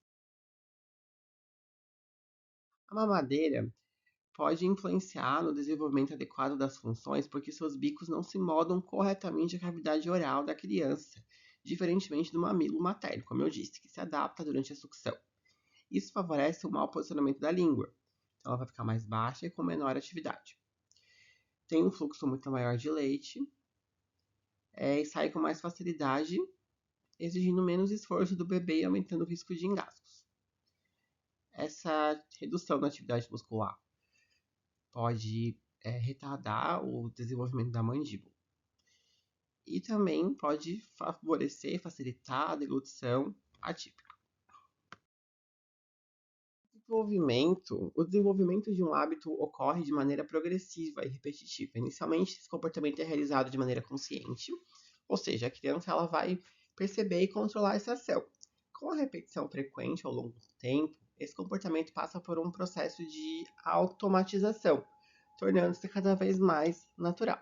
A mamadeira pode influenciar no desenvolvimento adequado das funções porque seus bicos não se moldam corretamente à cavidade oral da criança, diferentemente do mamilo materno, como eu disse, que se adapta durante a sucção. Isso favorece o mau posicionamento da língua, então ela vai ficar mais baixa e com menor atividade. Tem um fluxo muito maior de leite e sai com mais facilidade, exigindo menos esforço do bebê e aumentando o risco de engasgos. Essa redução da atividade muscular pode retardar o desenvolvimento da mandíbula. E também pode favorecer, facilitar a deglutição atípica. O desenvolvimento de um hábito ocorre de maneira progressiva e repetitiva. Inicialmente, esse comportamento é realizado de maneira consciente, ou seja, a criança ela vai perceber e controlar essa ação. Com a repetição frequente ao longo do tempo, esse comportamento passa por um processo de automatização, tornando-se cada vez mais natural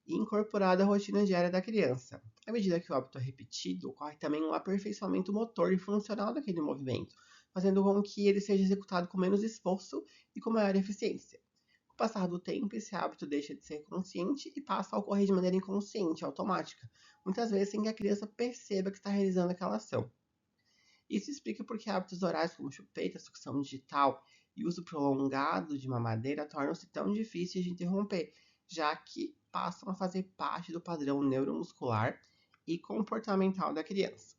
e incorporado à rotina diária da criança. À medida que o hábito é repetido, ocorre também um aperfeiçoamento motor e funcional daquele movimento, fazendo com que ele seja executado com menos esforço e com maior eficiência. Com o passar do tempo, esse hábito deixa de ser consciente e passa a ocorrer de maneira inconsciente, automática, muitas vezes sem que a criança perceba que está realizando aquela ação. Isso explica porque hábitos orais como chupeta, sucção digital e uso prolongado de mamadeira tornam-se tão difíceis de interromper, já que passam a fazer parte do padrão neuromuscular e comportamental da criança.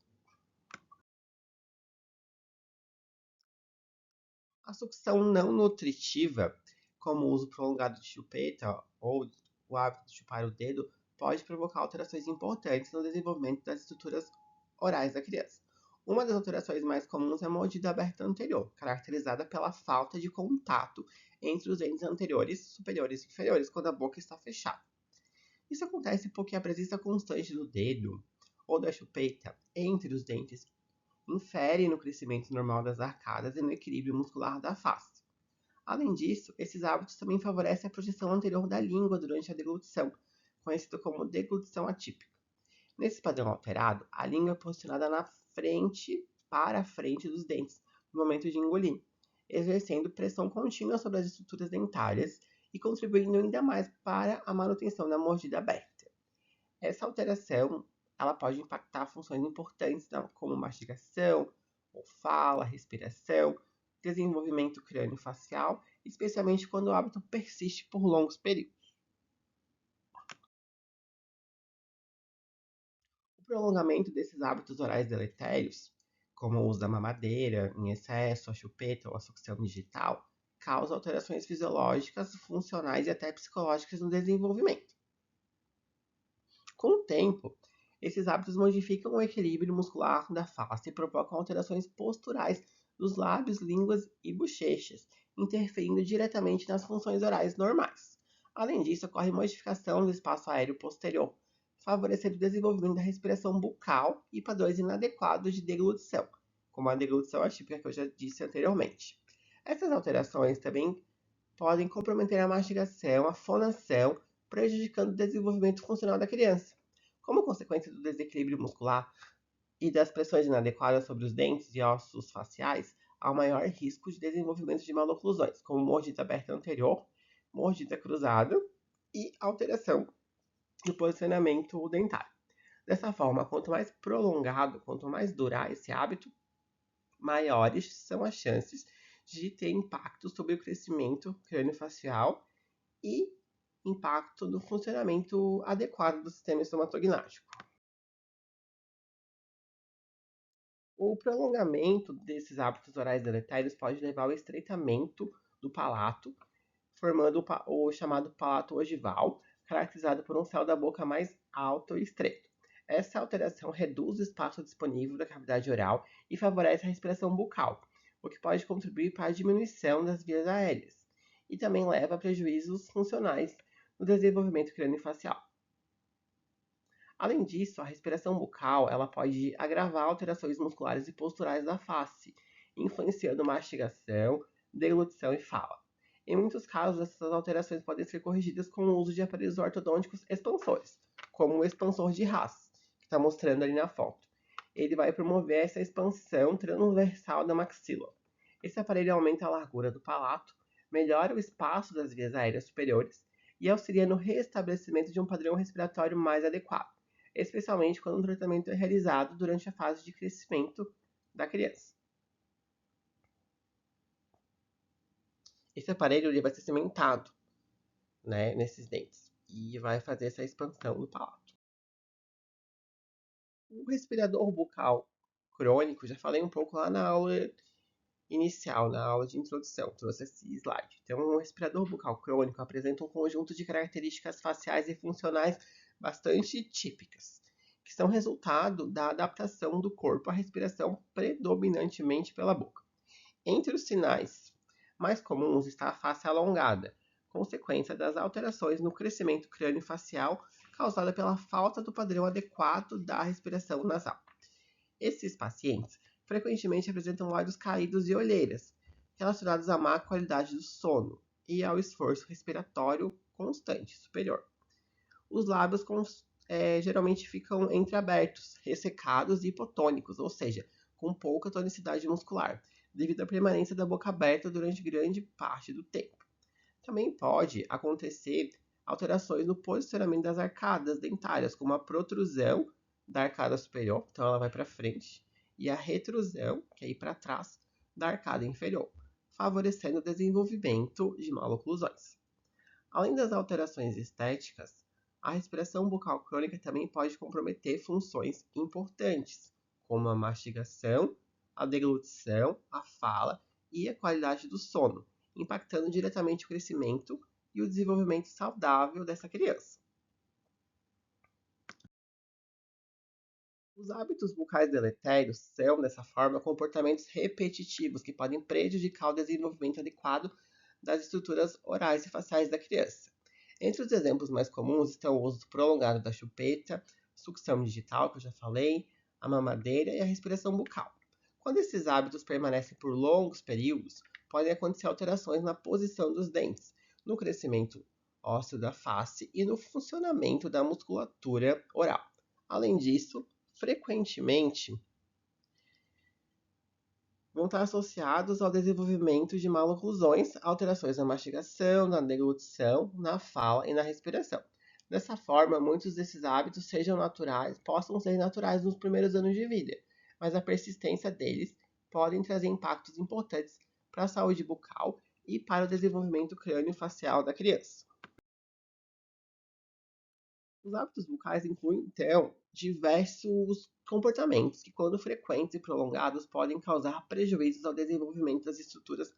A sucção não nutritiva, como o uso prolongado de chupeta ou o hábito de chupar o dedo, pode provocar alterações importantes no desenvolvimento das estruturas orais da criança. Uma das alterações mais comuns é a mordida aberta anterior, caracterizada pela falta de contato entre os dentes anteriores, superiores e inferiores, quando a boca está fechada. Isso acontece porque a presença constante do dedo ou da chupeta entre os dentes infere no crescimento normal das arcadas e no equilíbrio muscular da face. Além disso, esses hábitos também favorecem a projeção anterior da língua durante a deglutição, conhecido como deglutição atípica. Nesse padrão alterado, a língua é posicionada na frente, para a frente dos dentes, no momento de engolir, exercendo pressão contínua sobre as estruturas dentárias e contribuindo ainda mais para a manutenção da mordida aberta. Essa alteração ela pode impactar funções importantes como mastigação, ou fala, respiração, desenvolvimento crânio-facial, especialmente quando o hábito persiste por longos períodos. O prolongamento desses hábitos orais deletérios, como o uso da mamadeira em excesso, a chupeta ou a sucção digital, causa alterações fisiológicas, funcionais e até psicológicas no desenvolvimento. Com o tempo, esses hábitos modificam o equilíbrio muscular da face e provocam alterações posturais dos lábios, línguas e bochechas, interferindo diretamente nas funções orais normais. Além disso, ocorre modificação do espaço aéreo posterior, favorecendo o desenvolvimento da respiração bucal e padrões inadequados de deglutição, como a deglutição atípica que eu já disse anteriormente. Essas alterações também podem comprometer a mastigação, a fonação, prejudicando o desenvolvimento funcional da criança. Como consequência do desequilíbrio muscular e das pressões inadequadas sobre os dentes e ossos faciais, há um maior risco de desenvolvimento de maloclusões, como mordida aberta anterior, mordida cruzada e alteração do posicionamento dentário. Dessa forma, quanto mais prolongado, quanto mais durar esse hábito, maiores são as chances de ter impacto sobre o crescimento crâniofacial e impacto no funcionamento adequado do sistema estomatognático. O prolongamento desses hábitos orais deletérios pode levar ao estreitamento do palato, formando o chamado palato ogival, caracterizado por um céu da boca mais alto e estreito. Essa alteração reduz o espaço disponível da cavidade oral e favorece a respiração bucal, o que pode contribuir para a diminuição das vias aéreas, e também leva a prejuízos funcionais no desenvolvimento craniofacial. Além disso, a respiração bucal ela pode agravar alterações musculares e posturais da face, influenciando mastigação, deglutição e fala. Em muitos casos, essas alterações podem ser corrigidas com o uso de aparelhos ortodônticos expansores, como o expansor de Haas, que está mostrando ali na foto. Ele vai promover essa expansão transversal da maxila. Esse aparelho aumenta a largura do palato, melhora o espaço das vias aéreas superiores e auxilia no restabelecimento de um padrão respiratório mais adequado, especialmente quando o tratamento é realizado durante a fase de crescimento da criança. Esse aparelho ele vai ser cimentado, né, nesses dentes e vai fazer essa expansão do palato. O respirador bucal crônico, já falei um pouco lá na aula inicial, na aula de introdução, trouxe esse slide. Então, o respirador bucal crônico apresenta um conjunto de características faciais e funcionais bastante típicas, que são resultado da adaptação do corpo à respiração predominantemente pela boca. Entre os sinais mais comuns está a face alongada, consequência das alterações no crescimento crânio-facial causada pela falta do padrão adequado da respiração nasal. Esses pacientes frequentemente apresentam olhos caídos e olheiras, relacionados à má qualidade do sono e ao esforço respiratório constante superior. Os lábios geralmente ficam entreabertos, ressecados e hipotônicos, ou seja, com pouca tonicidade muscular, devido à permanência da boca aberta durante grande parte do tempo. Também pode acontecer alterações no posicionamento das arcadas dentárias, como a protrusão da arcada superior, então ela vai para frente, e a retrusão, que é ir para trás, da arcada inferior, favorecendo o desenvolvimento de maloclusões. Além das alterações estéticas, a respiração bucal crônica também pode comprometer funções importantes, como a mastigação, a deglutição, a fala e a qualidade do sono, impactando diretamente o crescimento e o desenvolvimento saudável dessa criança. Os hábitos bucais deletérios são, dessa forma, comportamentos repetitivos que podem prejudicar o desenvolvimento adequado das estruturas orais e faciais da criança. Entre os exemplos mais comuns estão o uso prolongado da chupeta, sucção digital, que eu já falei, a mamadeira e a respiração bucal. Quando esses hábitos permanecem por longos períodos, podem acontecer alterações na posição dos dentes, no crescimento ósseo da face e no funcionamento da musculatura oral. Além disso, frequentemente vão estar associados ao desenvolvimento de maloclusões, alterações na mastigação, na deglutição, na fala e na respiração. Dessa forma, muitos desses hábitos possam ser naturais nos primeiros anos de vida, mas a persistência deles podem trazer impactos importantes para a saúde bucal e para o desenvolvimento crânio-facial da criança. Os hábitos bucais incluem, então, diversos comportamentos que, quando frequentes e prolongados, podem causar prejuízos ao desenvolvimento das estruturas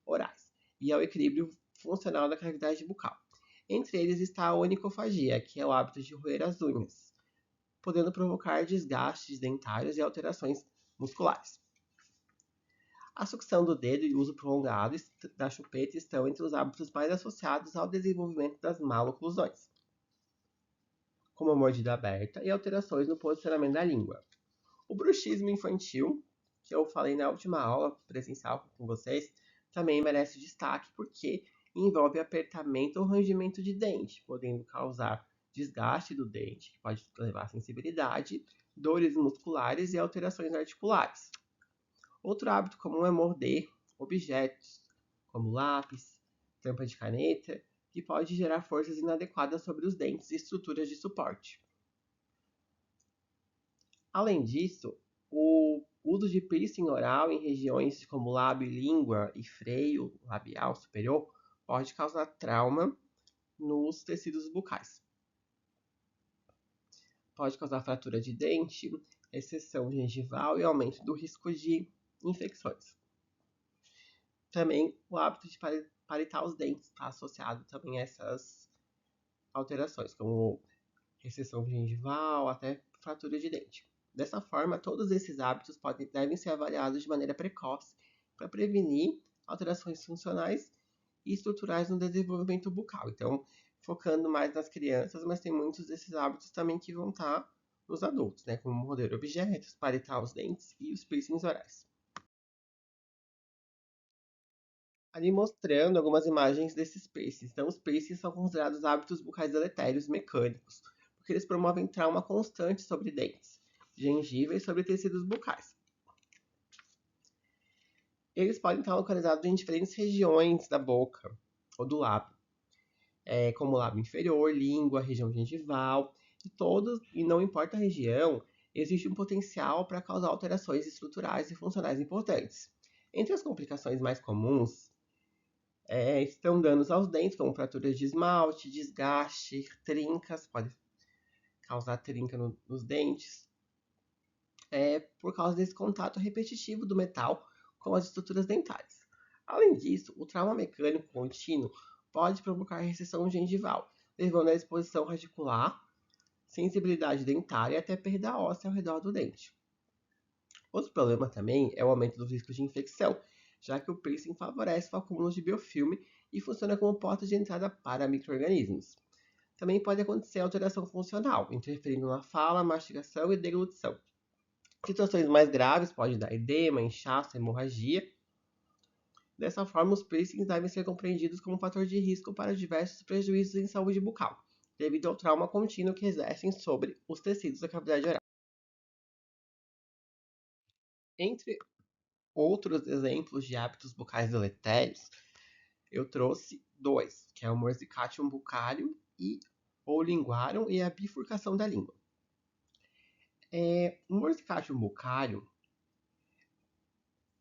orais e ao equilíbrio funcional da cavidade bucal. Entre eles está a onicofagia, que é o hábito de roer as unhas, podendo provocar desgastes dentários e alterações musculares. A sucção do dedo e o uso prolongado da chupeta estão entre os hábitos mais associados ao desenvolvimento das maloclusões, como a mordida aberta e alterações no posicionamento da língua. O bruxismo infantil, que eu falei na última aula presencial com vocês, também merece destaque porque envolve apertamento ou rangimento de dente, podendo causar desgaste do dente, que pode levar à sensibilidade, dores musculares e alterações articulares. Outro hábito comum é morder objetos, como lápis, tampa de caneta, que pode gerar forças inadequadas sobre os dentes e estruturas de suporte. Além disso, o uso de piercing oral em regiões como lábio, língua e freio labial superior pode causar trauma nos tecidos bucais. Pode causar fratura de dente, recessão gengival e aumento do risco de infecções. Também o hábito de palitar os dentes está associado também a essas alterações, como recessão gengival, até fratura de dente. Dessa forma, todos esses hábitos devem ser avaliados de maneira precoce para prevenir alterações funcionais e estruturais no desenvolvimento bucal. Então, focando mais nas crianças, mas tem muitos desses hábitos também que vão estar nos adultos, né? Como morder objetos, palitar os dentes e os piercings orais. Ali mostrando algumas imagens desses piercings. Então, os piercings são considerados hábitos bucais deletérios mecânicos, porque eles promovem trauma constante sobre dentes, gengivas e sobre tecidos bucais. Eles podem estar localizados em diferentes regiões da boca ou do lábio, como o lábio inferior, língua, região gengival, e não importa a região, existe um potencial para causar alterações estruturais e funcionais importantes. Entre as complicações mais comuns estão danos aos dentes, como fraturas de esmalte, desgaste, trincas, pode causar trinca nos dentes, por causa desse contato repetitivo do metal com as estruturas dentárias. Além disso, o trauma mecânico contínuo pode provocar recessão gengival, levando à exposição radicular, sensibilidade dentária e até perda óssea ao redor do dente. Outro problema também é o aumento dos riscos de infecção, já que o piercing favorece o acúmulo de biofilme e funciona como porta de entrada para micro-organismos. Também pode acontecer alteração funcional, interferindo na fala, mastigação e deglutição. Situações mais graves podem dar edema, inchaço, hemorragia. Dessa forma, os piercings devem ser compreendidos como um fator de risco para diversos prejuízos em saúde bucal, devido ao trauma contínuo que exercem sobre os tecidos da cavidade oral. Entre outros exemplos de hábitos bucais deletérios, eu trouxe dois, que é o morsicatium buccarium ou linguarum e a bifurcação da língua. O morsicatium buccarium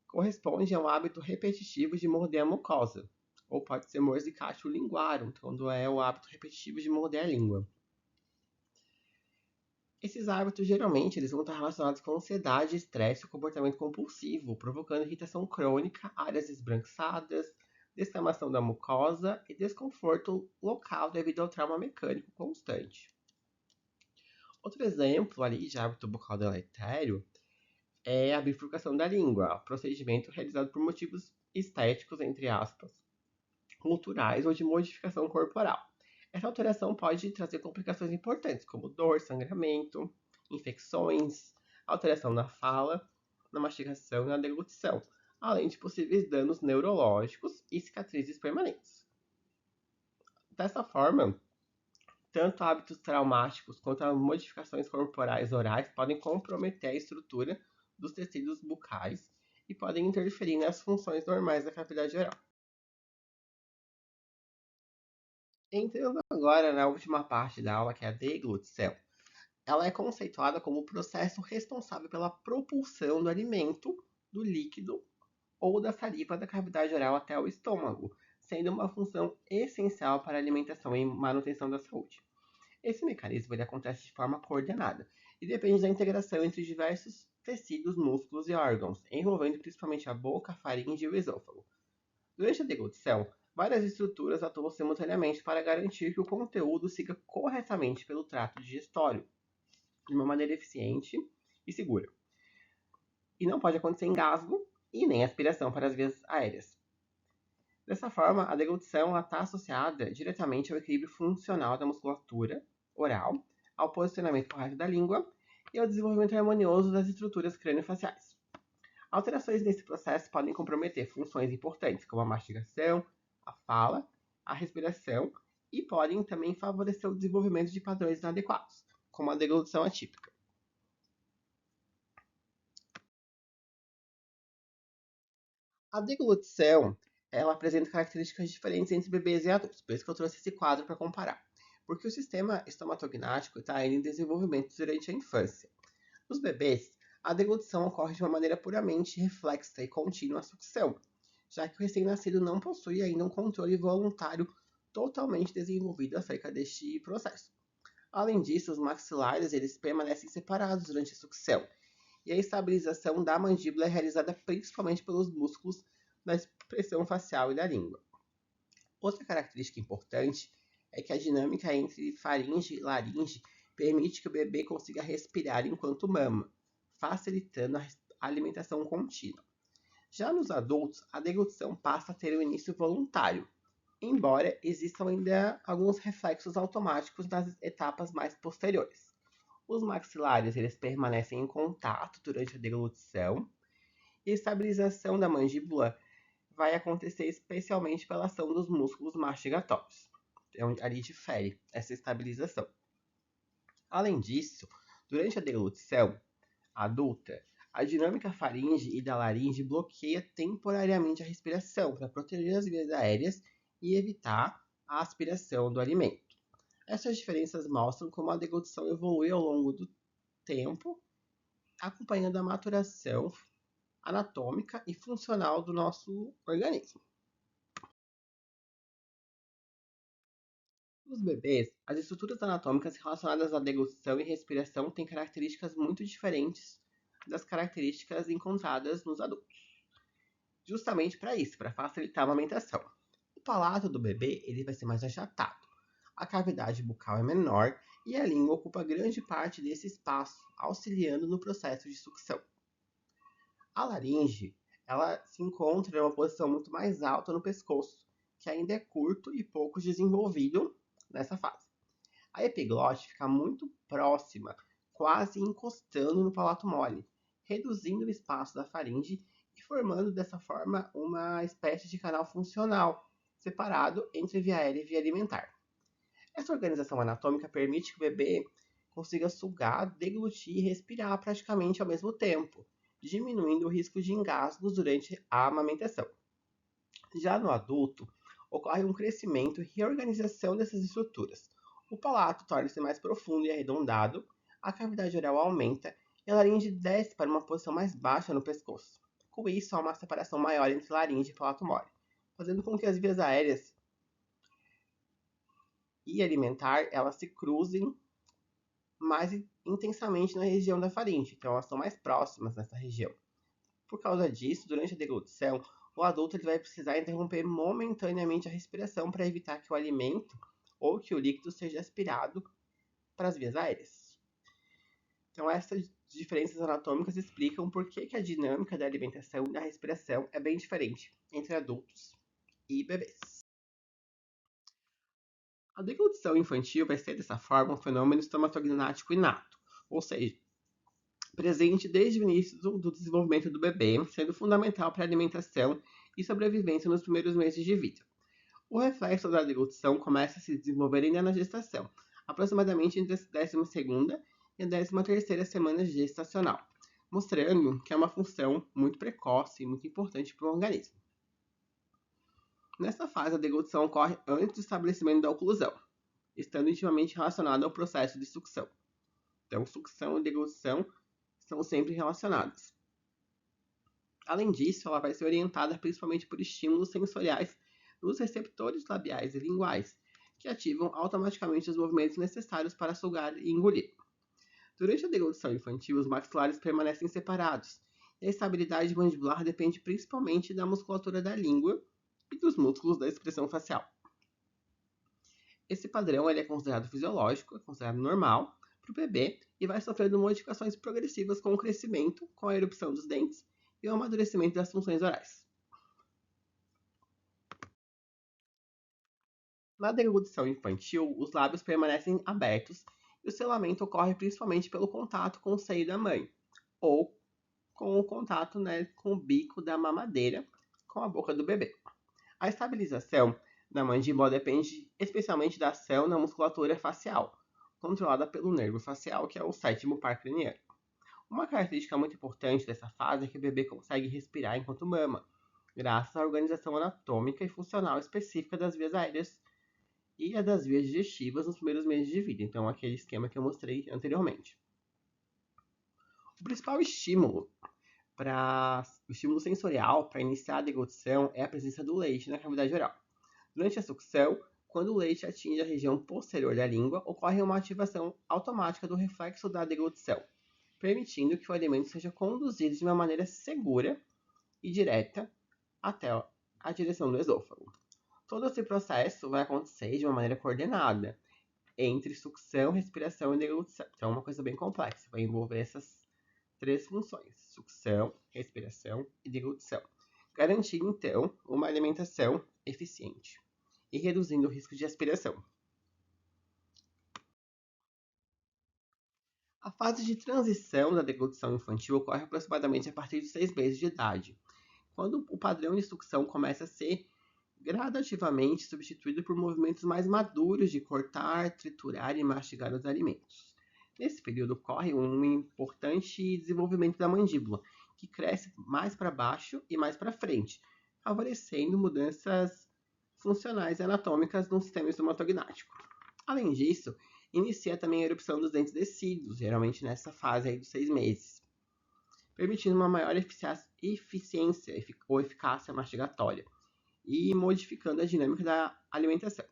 corresponde a um hábito repetitivo de morder a mucosa, ou pode ser morsicatium linguarum, quando é o hábito repetitivo de morder a língua. Esses hábitos, geralmente, eles vão estar relacionados com ansiedade, estresse e comportamento compulsivo, provocando irritação crônica, áreas esbranquiçadas, descamação da mucosa e desconforto local devido ao trauma mecânico constante. Outro exemplo ali de hábito bucal deletério é a bifurcação da língua, procedimento realizado por motivos estéticos, entre aspas, culturais ou de modificação corporal. Essa alteração pode trazer complicações importantes, como dor, sangramento, infecções, alteração na fala, na mastigação e na deglutição, além de possíveis danos neurológicos e cicatrizes permanentes. Dessa forma, tanto hábitos traumáticos quanto as modificações corporais orais podem comprometer a estrutura dos tecidos bucais e podem interferir nas funções normais da cavidade oral. Entrando agora na última parte da aula, que é a deglutição. Ela é conceituada como o processo responsável pela propulsão do alimento, do líquido ou da saliva da cavidade oral até o estômago, sendo uma função essencial para a alimentação e manutenção da saúde. Esse mecanismo ele acontece de forma coordenada e depende da integração entre diversos tecidos, músculos e órgãos, envolvendo principalmente a boca, a faringe e o esôfago. Durante a deglutição, várias estruturas atuam simultaneamente para garantir que o conteúdo siga corretamente pelo trato digestório, de uma maneira eficiente e segura. E não pode acontecer engasgo e nem aspiração para as vias aéreas. Dessa forma, a deglutição está associada diretamente ao equilíbrio funcional da musculatura oral, ao posicionamento correto da língua e ao desenvolvimento harmonioso das estruturas craniofaciais. Alterações nesse processo podem comprometer funções importantes, como a mastigação, a fala, a respiração, e podem também favorecer o desenvolvimento de padrões inadequados, como a deglutição atípica. A deglutição, ela apresenta características diferentes entre bebês e adultos, por isso que eu trouxe esse quadro para comparar. Porque o sistema estomatognático está em desenvolvimento durante a infância. Nos bebês, a deglutição ocorre de uma maneira puramente reflexa e contínua à sucção, já que o recém-nascido não possui ainda um controle voluntário totalmente desenvolvido acerca deste processo. Além disso, os maxilares eles permanecem separados durante a sucção, e a estabilização da mandíbula é realizada principalmente pelos músculos da expressão facial e da língua. Outra característica importante é que a dinâmica entre faringe e laringe permite que o bebê consiga respirar enquanto mama, facilitando a alimentação contínua. Já nos adultos, a deglutição passa a ter um início voluntário, embora existam ainda alguns reflexos automáticos nas etapas mais posteriores. Os maxilares eles permanecem em contato durante a deglutição e a estabilização da mandíbula vai acontecer especialmente pela ação dos músculos mastigatórios. Então, ali difere essa estabilização. Além disso, durante a deglutição adulta, a dinâmica faringe e da laringe bloqueia temporariamente a respiração para proteger as vias aéreas e evitar a aspiração do alimento. Essas diferenças mostram como a deglutição evolui ao longo do tempo, acompanhando a maturação anatômica e funcional do nosso organismo. Nos bebês, as estruturas anatômicas relacionadas à deglutição e respiração têm características muito diferentes das características encontradas nos adultos. Justamente para isso, para facilitar a amamentação. O palato do bebê ele vai ser mais achatado. A cavidade bucal é menor e a língua ocupa grande parte desse espaço, auxiliando no processo de sucção. A laringe, ela se encontra em uma posição muito mais alta no pescoço, que ainda é curto e pouco desenvolvido nessa fase. A epiglote fica muito próxima, quase encostando no palato mole, reduzindo o espaço da faringe e formando dessa forma uma espécie de canal funcional, separado entre via aérea e via alimentar. Essa organização anatômica permite que o bebê consiga sugar, deglutir e respirar praticamente ao mesmo tempo, diminuindo o risco de engasgos durante a amamentação. Já no adulto, ocorre um crescimento e reorganização dessas estruturas. O palato torna-se mais profundo e arredondado, a cavidade oral aumenta e a laringe desce para uma posição mais baixa no pescoço. Com isso, há uma separação maior entre laringe e palato mole, fazendo com que as vias aéreas e alimentar elas se cruzem mais intensamente na região da faringe, então elas estão mais próximas nessa região. Por causa disso, durante a deglutição, o adulto ele vai precisar interromper momentaneamente a respiração para evitar que o alimento ou que o líquido seja aspirado para as vias aéreas. Então, essas diferenças anatômicas explicam por que a dinâmica da alimentação e da respiração é bem diferente entre adultos e bebês. A deglutição infantil vai ser, dessa forma, um fenômeno estomatognático inato, ou seja, presente desde o início do desenvolvimento do bebê, sendo fundamental para a alimentação e sobrevivência nos primeiros meses de vida. O reflexo da deglutição começa a se desenvolver ainda na gestação, aproximadamente entre a 12ª e a 13ª semana gestacional, mostrando que é uma função muito precoce e muito importante para o organismo. Nessa fase, a deglutição ocorre antes do estabelecimento da oclusão, estando intimamente relacionada ao processo de sucção. Então, sucção e deglutição são sempre relacionadas. Além disso, ela vai ser orientada principalmente por estímulos sensoriais nos receptores labiais e linguais, que ativam automaticamente os movimentos necessários para sugar e engolir. Durante a deglutição infantil, os maxilares permanecem separados, e a estabilidade mandibular depende principalmente da musculatura da língua e dos músculos da expressão facial. Esse padrão ele é considerado fisiológico, é considerado normal para o bebê e vai sofrendo modificações progressivas com o crescimento, com a erupção dos dentes e o amadurecimento das funções orais. Na deglutição infantil, os lábios permanecem abertos e o selamento ocorre principalmente pelo contato com o seio da mãe, ou com o contato com o bico da mamadeira com a boca do bebê. A estabilização da mandíbula depende especialmente da ação na musculatura facial, controlada pelo nervo facial, que é o 7º par craniano. Uma característica muito importante dessa fase é que o bebê consegue respirar enquanto mama, graças à organização anatômica e funcional específica das vias aéreas e a das vias digestivas nos primeiros meses de vida, então aquele esquema que eu mostrei anteriormente. O principal estímulo sensorial para iniciar a deglutição é a presença do leite na cavidade oral. Durante a sucção, Quando o leite atinge a região posterior da língua, ocorre uma ativação automática do reflexo da deglutição, permitindo que o alimento seja conduzido de uma maneira segura e direta até a direção do esôfago. Todo esse processo vai acontecer de uma maneira coordenada entre sucção, respiração e deglutição. Então é uma coisa bem complexa, vai envolver essas três funções: sucção, respiração e deglutição, garantindo então uma alimentação eficiente e reduzindo o risco de aspiração. A fase de transição da deglutição infantil ocorre aproximadamente a partir de 6 meses de idade, quando o padrão de sucção começa a ser gradativamente substituído por movimentos mais maduros de cortar, triturar e mastigar os alimentos. Nesse período ocorre um importante desenvolvimento da mandíbula, que cresce mais para baixo e mais para frente, favorecendo mudanças funcionais e anatômicas no sistema estomatognático. Além disso, inicia também a erupção dos dentes descidos, geralmente nessa fase aí dos 6 meses, permitindo uma maior eficiência ou eficácia mastigatória e modificando a dinâmica da alimentação.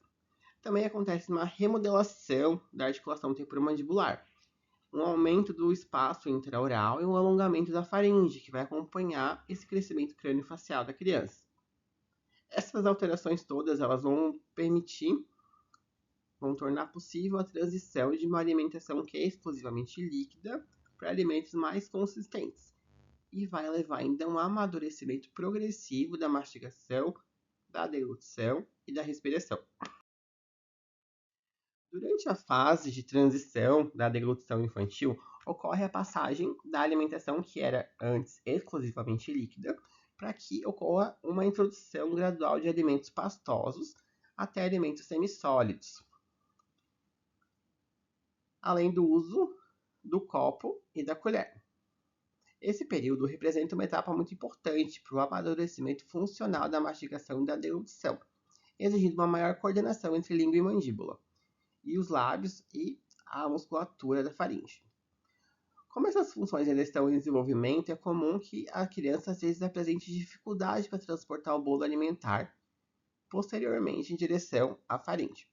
Também acontece uma remodelação da articulação temporomandibular, um aumento do espaço intraoral e um alongamento da faringe, que vai acompanhar esse crescimento crâniofacial da criança. Essas alterações todas elas vão tornar possível a transição de uma alimentação que é exclusivamente líquida para alimentos mais consistentes e vai levar ainda a um amadurecimento progressivo da mastigação, da deglutição e da respiração. Durante a fase de transição da deglutição infantil, ocorre a passagem da alimentação que era antes exclusivamente líquida para que ocorra uma introdução gradual de alimentos pastosos até alimentos semissólidos, além do uso do copo e da colher. Esse período representa uma etapa muito importante para o amadurecimento funcional da mastigação e da deglutição, exigindo uma maior coordenação entre língua e mandíbula, e os lábios e a musculatura da faringe. Como essas funções ainda estão em desenvolvimento, é comum que a criança às vezes apresente dificuldade para transportar o bolo alimentar posteriormente em direção à faringe.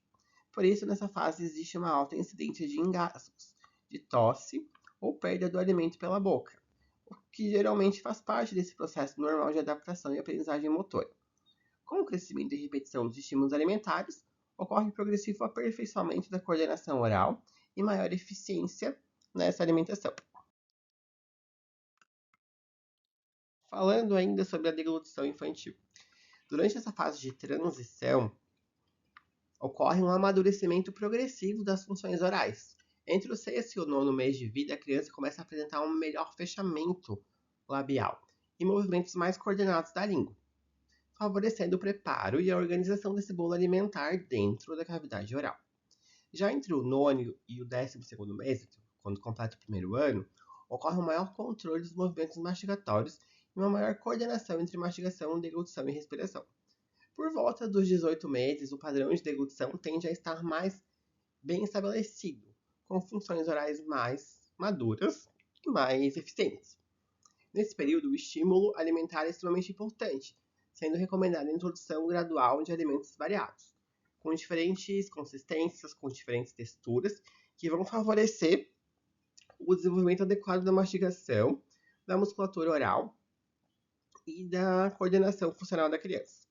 Por isso, nessa fase existe uma alta incidência de engasgos, de tosse ou perda do alimento pela boca, o que geralmente faz parte desse processo normal de adaptação e aprendizagem motora. Com o crescimento e repetição dos estímulos alimentares, ocorre progressivo aperfeiçoamento da coordenação oral e maior eficiência nessa alimentação. Falando ainda sobre a deglutição infantil. Durante essa fase de transição, ocorre um amadurecimento progressivo das funções orais. Entre o sexto e o nono mês de vida, a criança começa a apresentar um melhor fechamento labial e movimentos mais coordenados da língua, favorecendo o preparo e a organização desse bolo alimentar dentro da cavidade oral. Já entre o nono e o 12º mês, quando completa o primeiro ano, ocorre um maior controle dos movimentos mastigatórios e uma maior coordenação entre mastigação, deglutição e respiração. Por volta dos 18 meses, o padrão de deglutição tende a estar mais bem estabelecido, com funções orais mais maduras e mais eficientes. Nesse período, o estímulo alimentar é extremamente importante, sendo recomendada a introdução gradual de alimentos variados, com diferentes consistências, com diferentes texturas, que vão favorecer o desenvolvimento adequado da mastigação, da musculatura oral e da coordenação funcional da criança.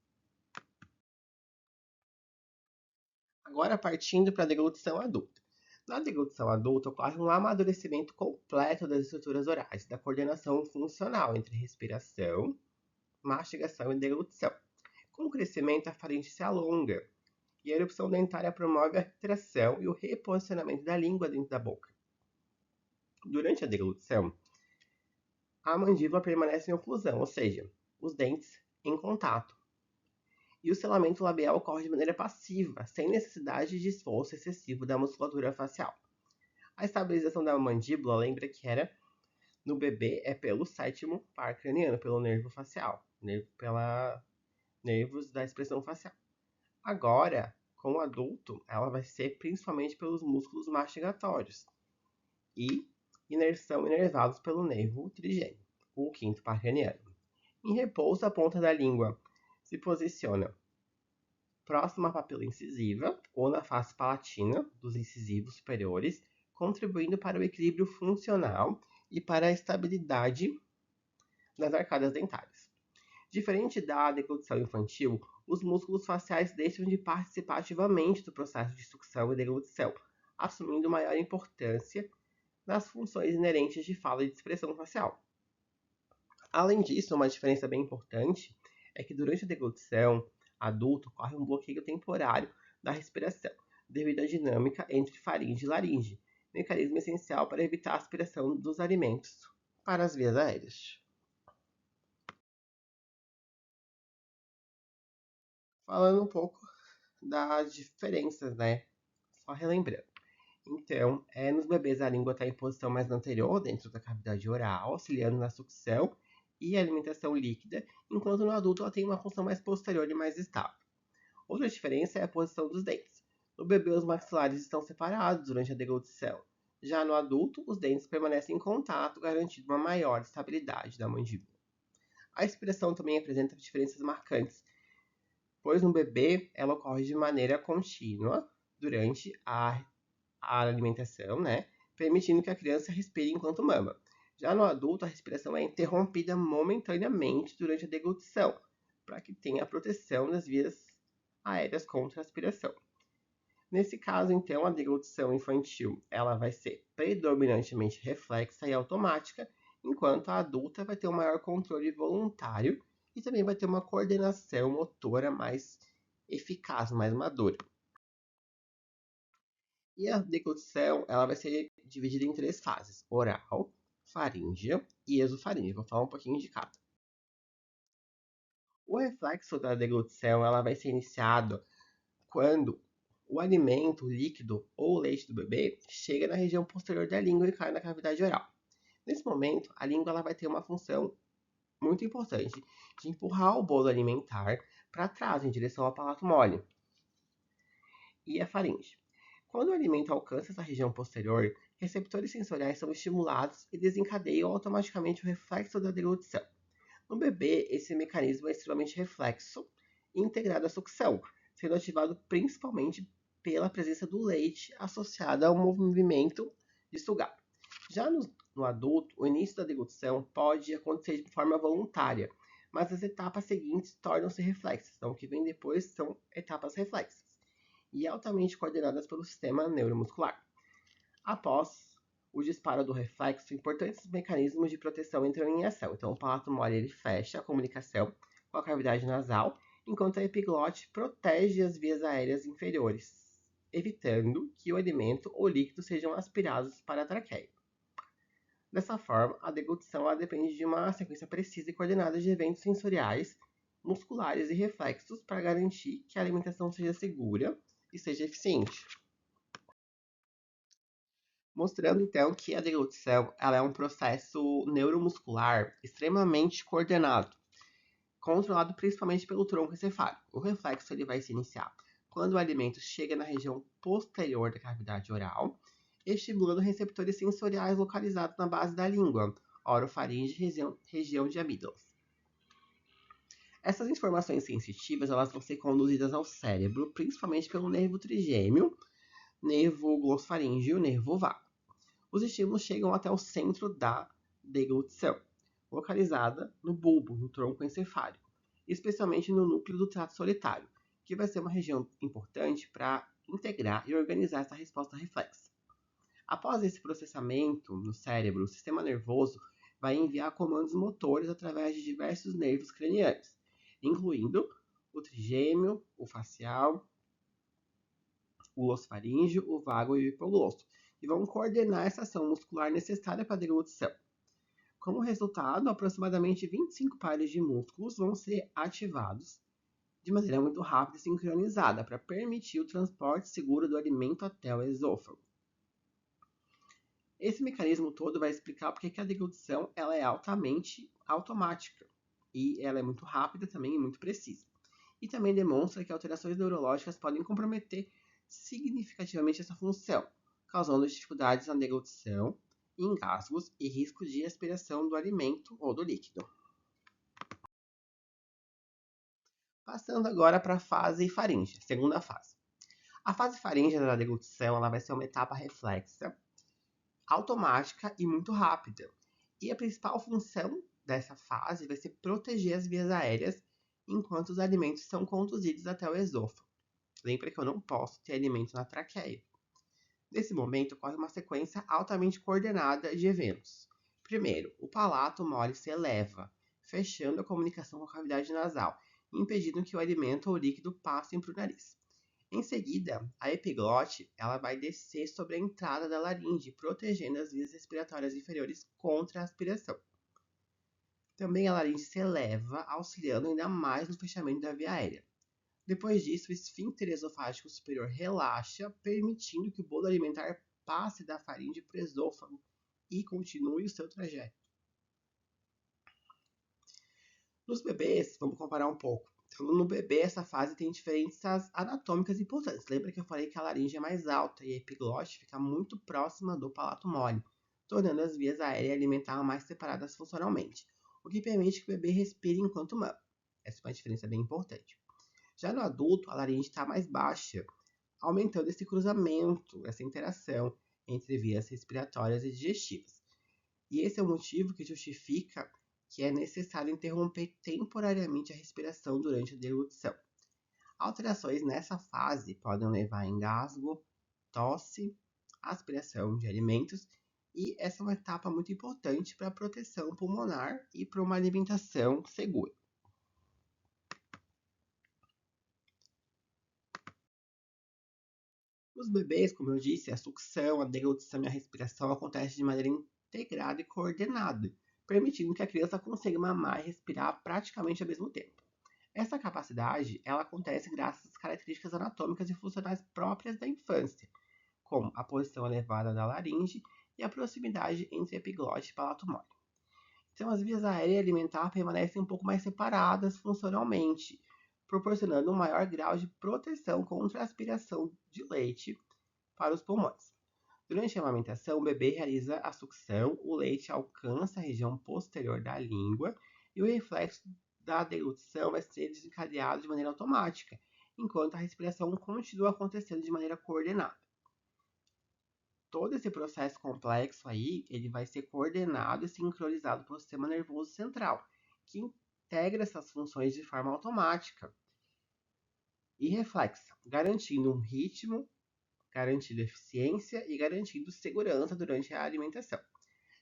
Agora, partindo para a deglutição adulta. Na deglutição adulta, ocorre um amadurecimento completo das estruturas orais, da coordenação funcional entre respiração, mastigação e deglutição. Com o crescimento, a faringe se alonga e a erupção dentária promove a retração e o reposicionamento da língua dentro da boca. Durante a deglutição, a mandíbula permanece em oclusão, ou seja, os dentes em contato. E o selamento labial ocorre de maneira passiva, sem necessidade de esforço excessivo da musculatura facial. A estabilização da mandíbula, lembra que era no bebê, é pelo sétimo par craniano, pelo nervo facial, nervos da expressão facial. Agora, com o adulto, ela vai ser principalmente pelos músculos mastigatórios e são inervados pelo nervo trigêmeo, o quinto par craniano. Em repouso, a ponta da língua se posiciona próximo à papila incisiva ou na face palatina dos incisivos superiores, contribuindo para o equilíbrio funcional e para a estabilidade das arcadas dentárias. Diferente da deglutição infantil, os músculos faciais deixam de participar ativamente do processo de sucção e deglutição, assumindo maior importância nas funções inerentes de fala e de expressão facial. Além disso, uma diferença bem importante é que durante a deglutição adulta ocorre um bloqueio temporário da respiração, devido à dinâmica entre faringe e laringe, mecanismo essencial para evitar a aspiração dos alimentos para as vias aéreas. Falando um pouco das diferenças, né? Só relembrando. Então, nos bebês a língua está em posição mais anterior dentro da cavidade oral, auxiliando na sucção e alimentação líquida, enquanto no adulto ela tem uma função mais posterior e mais estável. Outra diferença é a posição dos dentes. No bebê, os maxilares estão separados durante a deglutição. Já no adulto, os dentes permanecem em contato, garantindo uma maior estabilidade da mandíbula. A expiração também apresenta diferenças marcantes, pois no bebê ela ocorre de maneira contínua durante a alimentação, né? Permitindo que a criança respire enquanto mama. Já no adulto, a respiração é interrompida momentaneamente durante a deglutição, para que tenha a proteção das vias aéreas contra a aspiração. Nesse caso, então, a deglutição infantil ela vai ser predominantemente reflexa e automática, enquanto a adulta vai ter um maior controle voluntário e também vai ter uma coordenação motora mais eficaz, mais madura. E a deglutição ela vai ser dividida em 3 fases: oral, faríngea e esofaríngea. Vou falar um pouquinho de cada. O reflexo da deglutição ela vai ser iniciado quando o alimento, o líquido ou o leite do bebê chega na região posterior da língua e cai na cavidade oral. Nesse momento, a língua ela vai ter uma função muito importante de empurrar o bolo alimentar para trás, em direção ao palato mole e a faringe. Quando o alimento alcança essa região posterior, receptores sensoriais são estimulados e desencadeiam automaticamente o reflexo da deglutição. No bebê, esse mecanismo é extremamente reflexo e integrado à sucção, sendo ativado principalmente pela presença do leite associada ao movimento de sugar. Já no adulto, o início da deglutição pode acontecer de forma voluntária, mas as etapas seguintes tornam-se reflexas. Então, o que vem depois são etapas reflexas e altamente coordenadas pelo sistema neuromuscular. Após o disparo do reflexo, importantes mecanismos de proteção entram em ação. Então, o palato mole ele fecha a comunicação com a cavidade nasal, enquanto a epiglote protege as vias aéreas inferiores, evitando que o alimento ou líquido sejam aspirados para a traqueia. Dessa forma, a deglutição depende de uma sequência precisa e coordenada de eventos sensoriais, musculares e reflexos para garantir que a alimentação seja segura e seja eficiente. Mostrando então que a deglutição ela é um processo neuromuscular extremamente coordenado, controlado principalmente pelo tronco encefálico. O reflexo ele vai se iniciar quando o alimento chega na região posterior da cavidade oral, estimulando receptores sensoriais localizados na base da língua, orofaringe e região de amígdalas. Essas informações sensitivas elas vão ser conduzidas ao cérebro, principalmente pelo nervo trigêmeo, nervo glossofaríngeo e o nervo vago. Os estímulos chegam até o centro da deglutição, localizada no bulbo, no tronco encefálico, especialmente no núcleo do trato solitário, que vai ser uma região importante para integrar e organizar essa resposta reflexa. Após esse processamento no cérebro, o sistema nervoso vai enviar comandos motores através de diversos nervos cranianos, incluindo o trigêmeo, o facial, o glossofaríngeo, o vago e o hipoglosso, e vão coordenar essa ação muscular necessária para a deglutição. Como resultado, aproximadamente 25 pares de músculos vão ser ativados de maneira muito rápida e sincronizada para permitir o transporte seguro do alimento até o esôfago. Esse mecanismo todo vai explicar porque que a deglutição ela é altamente automática e ela é muito rápida também e muito precisa. E também demonstra que alterações neurológicas podem comprometer significativamente essa função, causando dificuldades na deglutição, engasgos e risco de aspiração do alimento ou do líquido. Passando agora para a fase faríngea, segunda fase. A fase faríngea da deglutição ela vai ser uma etapa reflexa, automática e muito rápida. E a principal função dessa fase vai ser proteger as vias aéreas enquanto os alimentos são conduzidos até o esôfago. Lembra que eu não posso ter alimento na traqueia. Nesse momento, ocorre uma sequência altamente coordenada de eventos. Primeiro, o palato mole se eleva, fechando a comunicação com a cavidade nasal, impedindo que o alimento ou líquido passem para o nariz. Em seguida, a epiglote ela vai descer sobre a entrada da laringe, protegendo as vias respiratórias inferiores contra a aspiração. Também a laringe se eleva, auxiliando ainda mais no fechamento da via aérea. Depois disso, o esfíncter esofágico superior relaxa, permitindo que o bolo alimentar passe da faringe para o esôfago e continue o seu trajeto. Nos bebês, vamos comparar um pouco. Então, no bebê, essa fase tem diferenças anatômicas importantes. Lembra que eu falei que a laringe é mais alta e a epiglote fica muito próxima do palato mole, tornando as vias aéreas e alimentar mais separadas funcionalmente, o que permite que o bebê respire enquanto mama. Essa é uma diferença bem importante. Já no adulto, a laringe está mais baixa, aumentando esse cruzamento, essa interação entre vias respiratórias e digestivas. E esse é o motivo que justifica que é necessário interromper temporariamente a respiração durante a deglutição. Alterações nessa fase podem levar a engasgo, tosse, aspiração de alimentos, e essa é uma etapa muito importante para a proteção pulmonar e para uma alimentação segura. Nos bebês, como eu disse, a sucção, a deglutição e a respiração acontecem de maneira integrada e coordenada, permitindo que a criança consiga mamar e respirar praticamente ao mesmo tempo. Essa capacidade ela acontece graças às características anatômicas e funcionais próprias da infância, como a posição elevada da laringe e a proximidade entre epiglote e palato mole. Então, as vias aéreas e alimentar permanecem um pouco mais separadas funcionalmente, proporcionando um maior grau de proteção contra a aspiração de leite para os pulmões. Durante a amamentação, o bebê realiza a sucção, o leite alcança a região posterior da língua e o reflexo da deglutição vai ser desencadeado de maneira automática, enquanto a respiração continua acontecendo de maneira coordenada. Todo esse processo complexo aí, ele vai ser coordenado e sincronizado pelo sistema nervoso central, que integra essas funções de forma automática e reflexa, garantindo um ritmo, garantindo eficiência e garantindo segurança durante a alimentação.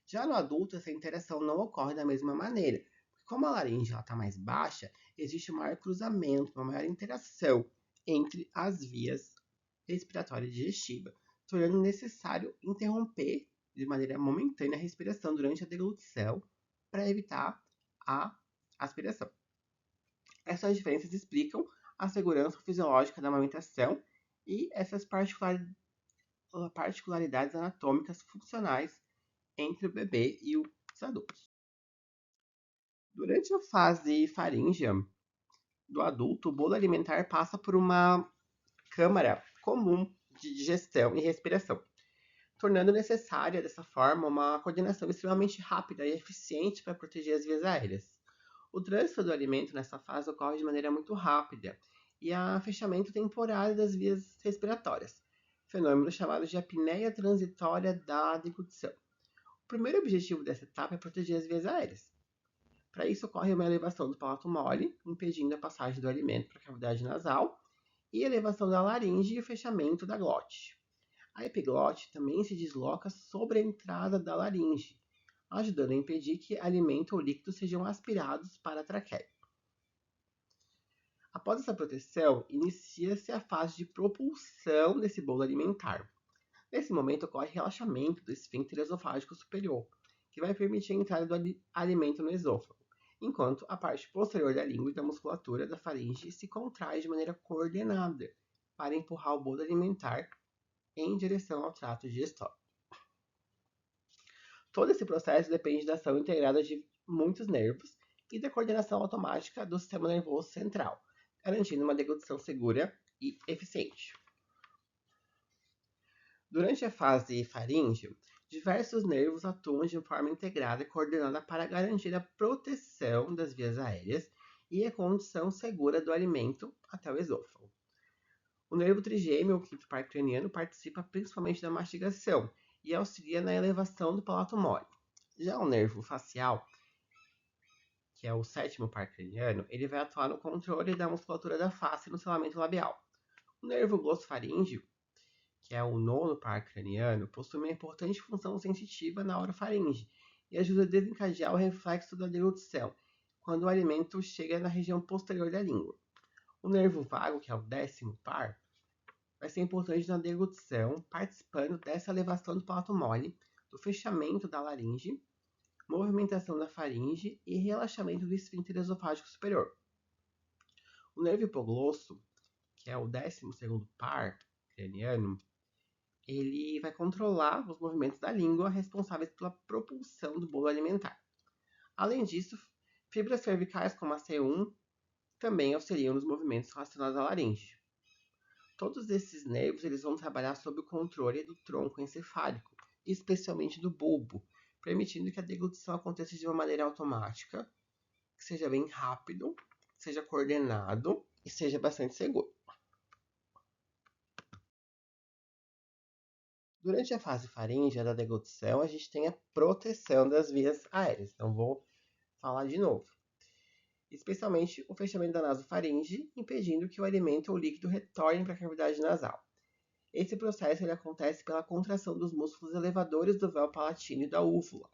Já no adulto, essa interação não ocorre da mesma maneira, porque como a laringe está mais baixa, existe um maior cruzamento, uma maior interação entre as vias respiratória e digestiva, tornando necessário interromper de maneira momentânea a respiração durante a deglutição para evitar a aspiração. Essas diferenças explicam a segurança fisiológica da amamentação e essas particularidades anatômicas funcionais entre o bebê e os adultos. Durante a fase faríngea do adulto, o bolo alimentar passa por uma câmara comum de digestão e respiração, tornando necessária, dessa forma, uma coordenação extremamente rápida e eficiente para proteger as vias aéreas. O trânsito do alimento nessa fase ocorre de maneira muito rápida e há fechamento temporário das vias respiratórias, fenômeno chamado de apneia transitória da deglutição. O primeiro objetivo dessa etapa é proteger as vias aéreas. Para isso, ocorre uma elevação do palato mole, impedindo a passagem do alimento para a cavidade nasal, e elevação da laringe e o fechamento da glote. A epiglote também se desloca sobre a entrada da laringe, ajudando a impedir que alimento ou líquido sejam aspirados para a traqueia. Após essa proteção, inicia-se a fase de propulsão desse bolo alimentar. Nesse momento ocorre relaxamento do esfíncter esofágico superior, que vai permitir a entrada do alimento no esôfago, enquanto a parte posterior da língua e da musculatura da faringe se contrai de maneira coordenada para empurrar o bolo alimentar em direção ao trato digestório. Todo esse processo depende da ação integrada de muitos nervos e da coordenação automática do sistema nervoso central, garantindo uma deglutição segura e eficiente. Durante a fase faríngea, diversos nervos atuam de forma integrada e coordenada para garantir a proteção das vias aéreas e a condução segura do alimento até o esôfago. O nervo trigêmeo, o quinto par craniano, participa principalmente da mastigação e auxilia na elevação do palato mole. Já o nervo facial, que é o sétimo par craniano, ele vai atuar no controle da musculatura da face e no selamento labial. O nervo glossofaríngeo, que é o nono par craniano, possui uma importante função sensitiva na orofaringe e ajuda a desencadear o reflexo da deglutição, quando o alimento chega na região posterior da língua. O nervo vago, que é o décimo par, vai ser importante na deglutição, participando dessa elevação do palato mole, do fechamento da laringe, movimentação da faringe e relaxamento do esfíncter esofágico superior. O nervo hipoglosso, que é o 12º par craniano, ele vai controlar os movimentos da língua responsáveis pela propulsão do bolo alimentar. Além disso, fibras cervicais como a C1 também auxiliam nos movimentos relacionados à laringe. Todos esses nervos eles vão trabalhar sob o controle do tronco encefálico, especialmente do bulbo, permitindo que a deglutição aconteça de uma maneira automática, que seja bem rápido, seja coordenado e seja bastante seguro. Durante a fase faríngea da deglutição, a gente tem a proteção das vias aéreas. Então, vou falar de novo. Especialmente o fechamento da nasofaringe, impedindo que o alimento ou líquido retorne para a cavidade nasal. Esse processo ele acontece pela contração dos músculos elevadores do véu palatino e da úvula,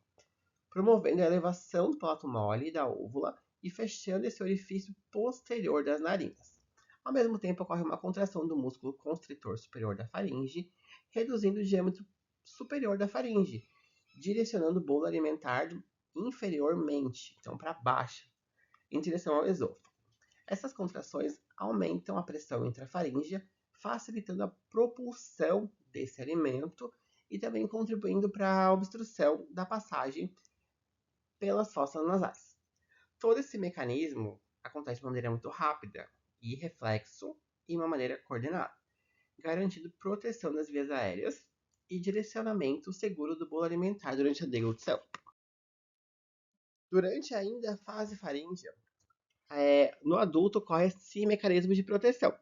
promovendo a elevação do palato mole e da úvula e fechando esse orifício posterior das narinas. Ao mesmo tempo, ocorre uma contração do músculo constritor superior da faringe, reduzindo o diâmetro superior da faringe, direcionando o bolo alimentar inferiormente, então para baixo, em direção ao esôfago. Essas contrações aumentam a pressão intrafaríngea, facilitando a propulsão desse alimento e também contribuindo para a obstrução da passagem pelas fossas nasais. Todo esse mecanismo acontece de uma maneira muito rápida e reflexo e uma maneira coordenada, garantindo proteção das vias aéreas e direcionamento seguro do bolo alimentar durante a deglutição. Durante ainda a fase faríngea, no adulto ocorre esse mecanismo de proteção,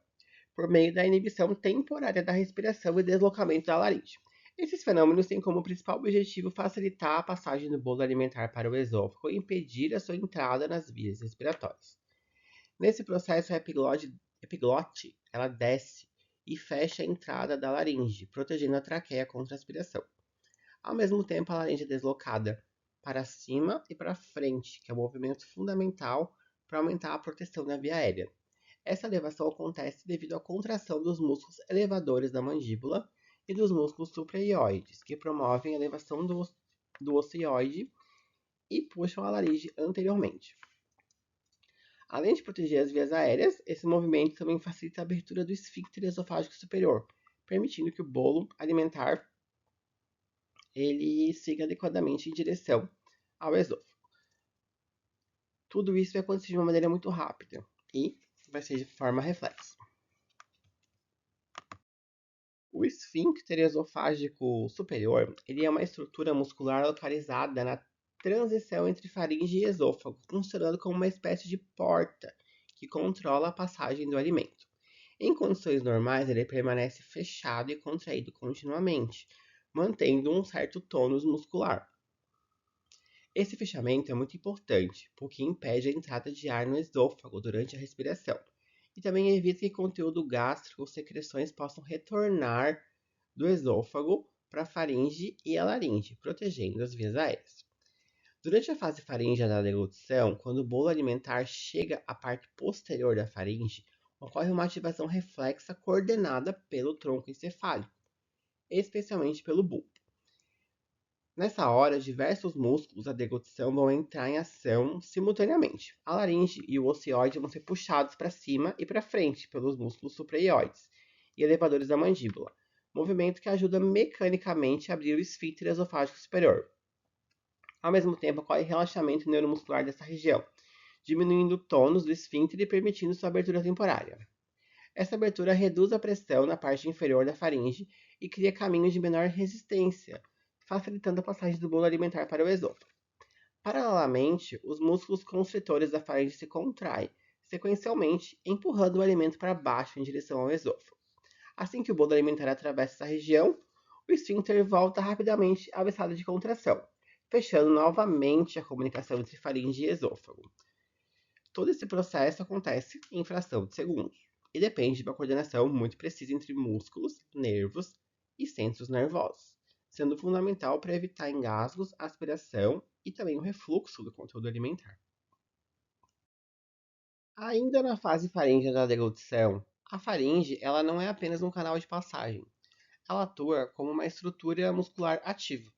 por meio da inibição temporária da respiração e deslocamento da laringe. Esses fenômenos têm como principal objetivo facilitar a passagem do bolo alimentar para o esôfago e impedir a sua entrada nas vias respiratórias. Nesse processo, a epiglote ela desce e fecha a entrada da laringe, protegendo a traqueia contra a aspiração. Ao mesmo tempo, a laringe é deslocada para cima e para frente, que é um movimento fundamental para aumentar a proteção da via aérea. Essa elevação acontece devido à contração dos músculos elevadores da mandíbula e dos músculos supraioides, que promovem a elevação do ocioide e puxam a laringe anteriormente. Além de proteger as vias aéreas, esse movimento também facilita a abertura do esfíncter esofágico superior, permitindo que o bolo alimentar ele siga adequadamente em direção ao esôfago. Tudo isso vai acontecer de uma maneira muito rápida e vai ser de forma reflexa. O esfíncter esofágico superior ele é uma estrutura muscular localizada na transição entre faringe e esôfago, funcionando como uma espécie de porta que controla a passagem do alimento. Em condições normais, ele permanece fechado e contraído continuamente, mantendo um certo tônus muscular. Esse fechamento é muito importante, porque impede a entrada de ar no esôfago durante a respiração e também evita que conteúdo gástrico ou secreções possam retornar do esôfago para a faringe e a laringe, protegendo as vias aéreas. Durante a fase faríngea da deglutição, quando o bolo alimentar chega à parte posterior da faringe, ocorre uma ativação reflexa coordenada pelo tronco encefálico, especialmente pelo bulbo. Nessa hora, diversos músculos da deglutição vão entrar em ação simultaneamente. A laringe e o ocioide vão ser puxados para cima e para frente pelos músculos supraioides e elevadores da mandíbula, movimento que ajuda mecanicamente a abrir o esfíncter esofágico superior. Ao mesmo tempo, ocorre relaxamento neuromuscular dessa região, diminuindo o tônus do esfíncter e permitindo sua abertura temporária. Essa abertura reduz a pressão na parte inferior da faringe e cria caminhos de menor resistência, facilitando a passagem do bolo alimentar para o esôfago. Paralelamente, os músculos constritores da faringe se contraem, sequencialmente, empurrando o alimento para baixo em direção ao esôfago. Assim que o bolo alimentar atravessa essa região, o esfíncter volta rapidamente ao estado de contração, fechando novamente a comunicação entre faringe e esôfago. Todo esse processo acontece em fração de segundos e depende de uma coordenação muito precisa entre músculos, nervos e centros nervosos, sendo fundamental para evitar engasgos, aspiração e também o refluxo do conteúdo alimentar. Ainda na fase faríngea da deglutição, a faringe ela não é apenas um canal de passagem. Ela atua como uma estrutura muscular ativa,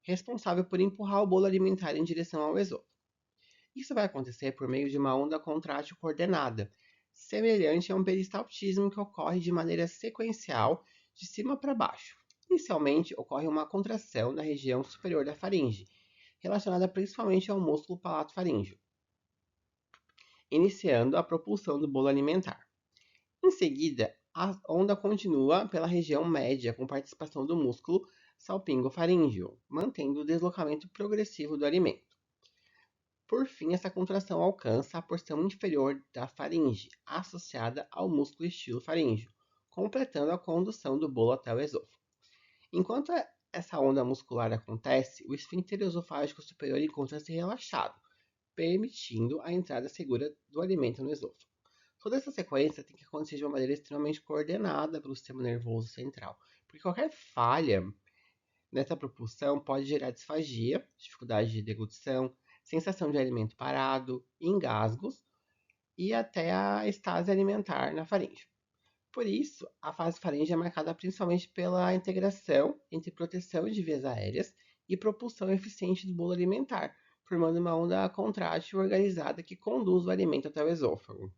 responsável por empurrar o bolo alimentar em direção ao esôfago. Isso vai acontecer por meio de uma onda contrátil coordenada, semelhante a um peristaltismo que ocorre de maneira sequencial de cima para baixo. Inicialmente, ocorre uma contração na região superior da faringe, relacionada principalmente ao músculo palato-faríngeo, iniciando a propulsão do bolo alimentar. Em seguida, a onda continua pela região média com participação do músculo salpingo-faríngeo, mantendo o deslocamento progressivo do alimento. Por fim, essa contração alcança a porção inferior da faringe, associada ao músculo estilo-faríngeo, completando a condução do bolo até o esôfago. Enquanto essa onda muscular acontece, o esfíncter esofágico superior encontra-se relaxado, permitindo a entrada segura do alimento no esôfago. Toda essa sequência tem que acontecer de uma maneira extremamente coordenada pelo sistema nervoso central, porque qualquer falha nessa propulsão pode gerar disfagia, dificuldade de deglutição, sensação de alimento parado, engasgos e até a estase alimentar na faringe. Por isso, a fase faringe é marcada principalmente pela integração entre proteção de vias aéreas e propulsão eficiente do bolo alimentar, formando uma onda contrátil organizada que conduz o alimento até o esôfago.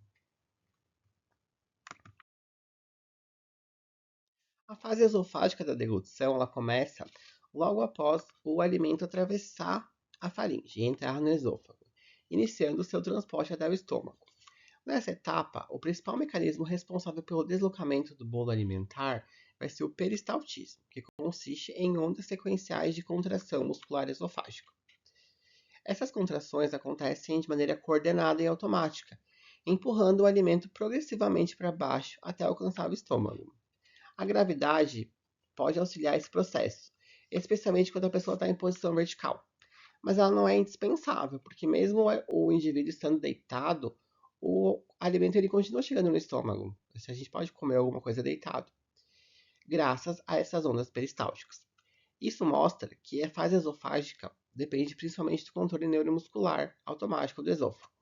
A fase esofágica da deglutição ela começa logo após o alimento atravessar a faringe e entrar no esôfago, iniciando seu transporte até o estômago. Nessa etapa, o principal mecanismo responsável pelo deslocamento do bolo alimentar vai ser o peristaltismo, que consiste em ondas sequenciais de contração muscular esofágica. Essas contrações acontecem de maneira coordenada e automática, empurrando o alimento progressivamente para baixo até alcançar o estômago. A gravidade pode auxiliar esse processo, especialmente quando a pessoa está em posição vertical. Mas ela não é indispensável, porque mesmo o indivíduo estando deitado, o alimento ele continua chegando no estômago. A gente pode comer alguma coisa deitado, graças a essas ondas peristálticas. Isso mostra que a fase esofágica depende principalmente do controle neuromuscular automático do esôfago.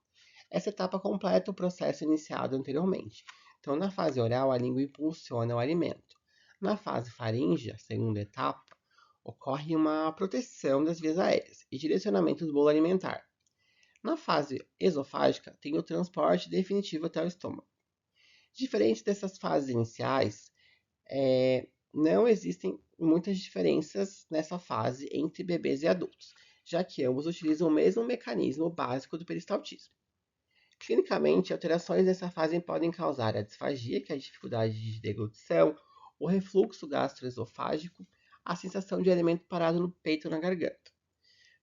Essa etapa completa o processo iniciado anteriormente. Então, na fase oral, a língua impulsiona o alimento. Na fase faríngea, segunda etapa, ocorre uma proteção das vias aéreas e direcionamento do bolo alimentar. Na fase esofágica, tem o transporte definitivo até o estômago. Diferente dessas fases iniciais, não existem muitas diferenças nessa fase entre bebês e adultos, já que ambos utilizam o mesmo mecanismo básico do peristaltismo. Clinicamente, alterações nessa fase podem causar a disfagia, que é a dificuldade de deglutição, o refluxo gastroesofágico, a sensação de alimento parado no peito ou na garganta.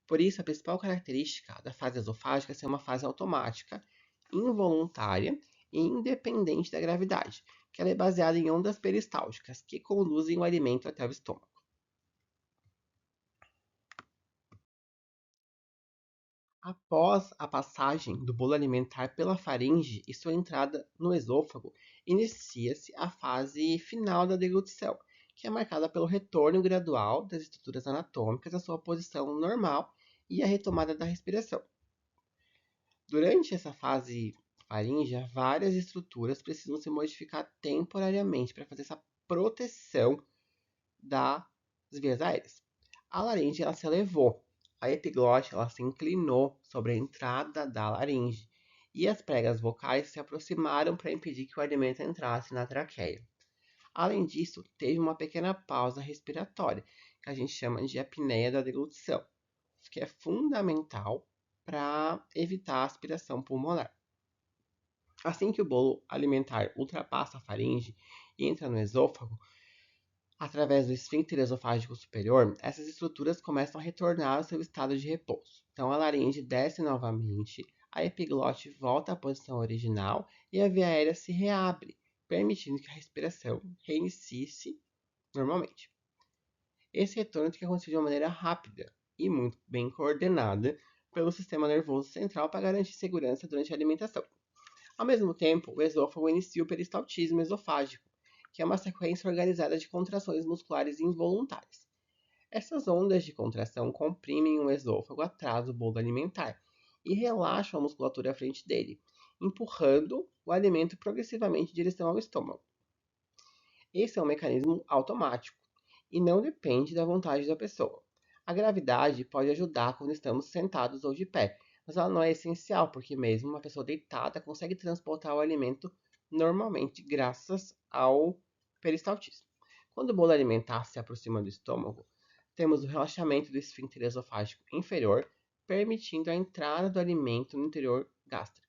Por isso, a principal característica da fase esofágica é ser uma fase automática, involuntária e independente da gravidade, que ela é baseada em ondas peristálticas que conduzem o alimento até o estômago. Após a passagem do bolo alimentar pela faringe e sua entrada no esôfago, inicia-se a fase final da deglutição, que é marcada pelo retorno gradual das estruturas anatômicas à sua posição normal e a retomada da respiração. Durante essa fase faríngea, várias estruturas precisam se modificar temporariamente para fazer essa proteção das vias aéreas. A laringe ela se elevou, a epiglote ela se inclinou sobre a entrada da laringe e as pregas vocais se aproximaram para impedir que o alimento entrasse na traqueia. Além disso, teve uma pequena pausa respiratória, que a gente chama de apneia da deglutição, que é fundamental para evitar a aspiração pulmonar. Assim que o bolo alimentar ultrapassa a faringe e entra no esôfago, através do esfíncter esofágico superior, essas estruturas começam a retornar ao seu estado de repouso. Então a laringe desce novamente, a epiglote volta à posição original e a via aérea se reabre, permitindo que a respiração reinicie-se normalmente. Esse retorno tem que acontecer de uma maneira rápida e muito bem coordenada pelo sistema nervoso central para garantir segurança durante a alimentação. Ao mesmo tempo, o esôfago inicia o peristaltismo esofágico, que é uma sequência organizada de contrações musculares involuntárias. Essas ondas de contração comprimem o esôfago atrás do bolo alimentar e relaxam a musculatura à frente dele, empurrando o alimento progressivamente em direção ao estômago. Esse é um mecanismo automático e não depende da vontade da pessoa. A gravidade pode ajudar quando estamos sentados ou de pé, mas ela não é essencial, porque mesmo uma pessoa deitada consegue transportar o alimento normalmente graças ao peristaltismo. Quando o bolo alimentar se aproxima do estômago, temos o relaxamento do esfíncter esofágico inferior, permitindo a entrada do alimento no interior gástrico.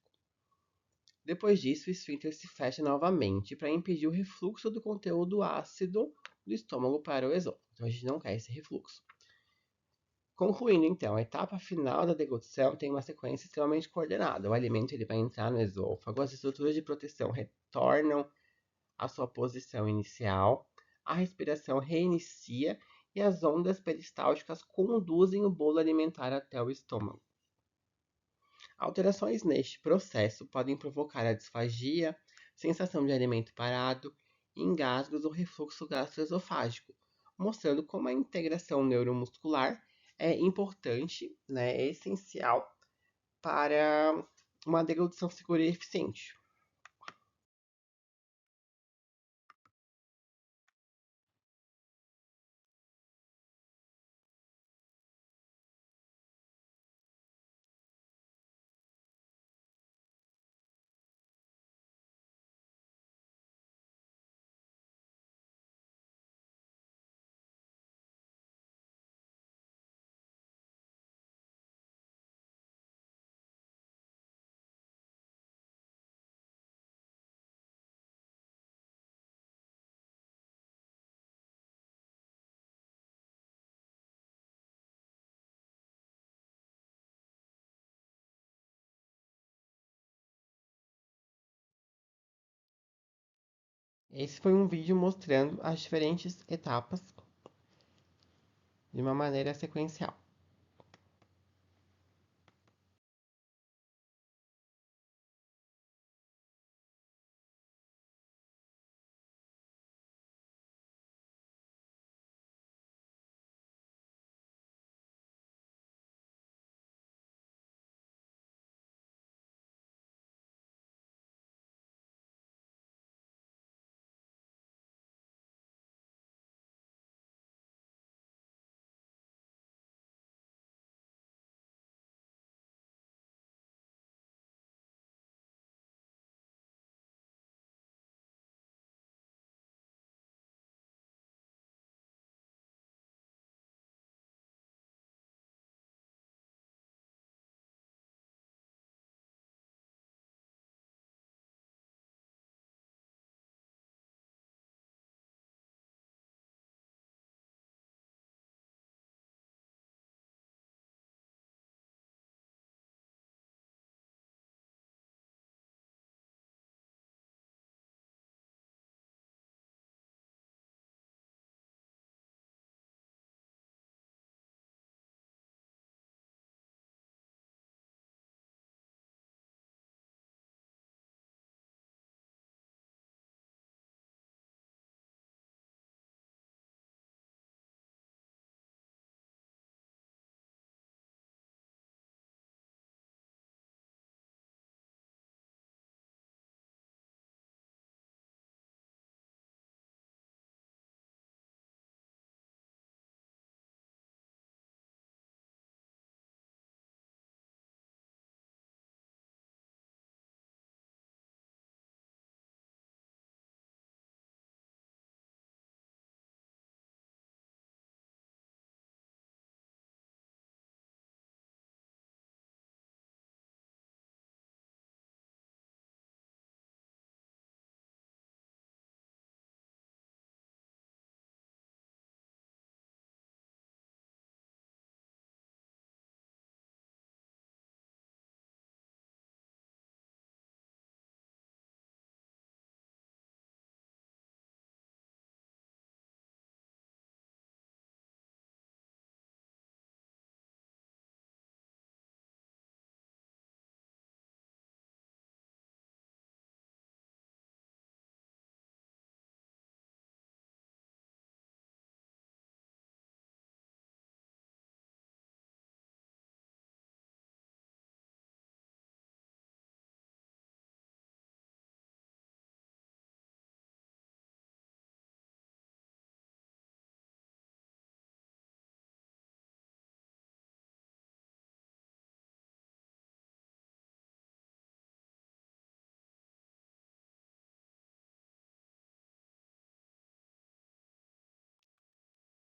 Depois disso, o esfíncter se fecha novamente para impedir o refluxo do conteúdo ácido do estômago para o esôfago. Então, a gente não quer esse refluxo. Concluindo, então, a etapa final da deglutição tem uma sequência extremamente coordenada. O alimento ele vai entrar no esôfago, as estruturas de proteção retornam à sua posição inicial, a respiração reinicia e as ondas peristálticas conduzem o bolo alimentar até o estômago. Alterações neste processo podem provocar a disfagia, sensação de alimento parado, engasgos ou refluxo gastroesofágico, mostrando como a integração neuromuscular é importante, é essencial para uma deglutição segura e eficiente. Esse foi um vídeo mostrando as diferentes etapas de uma maneira sequencial.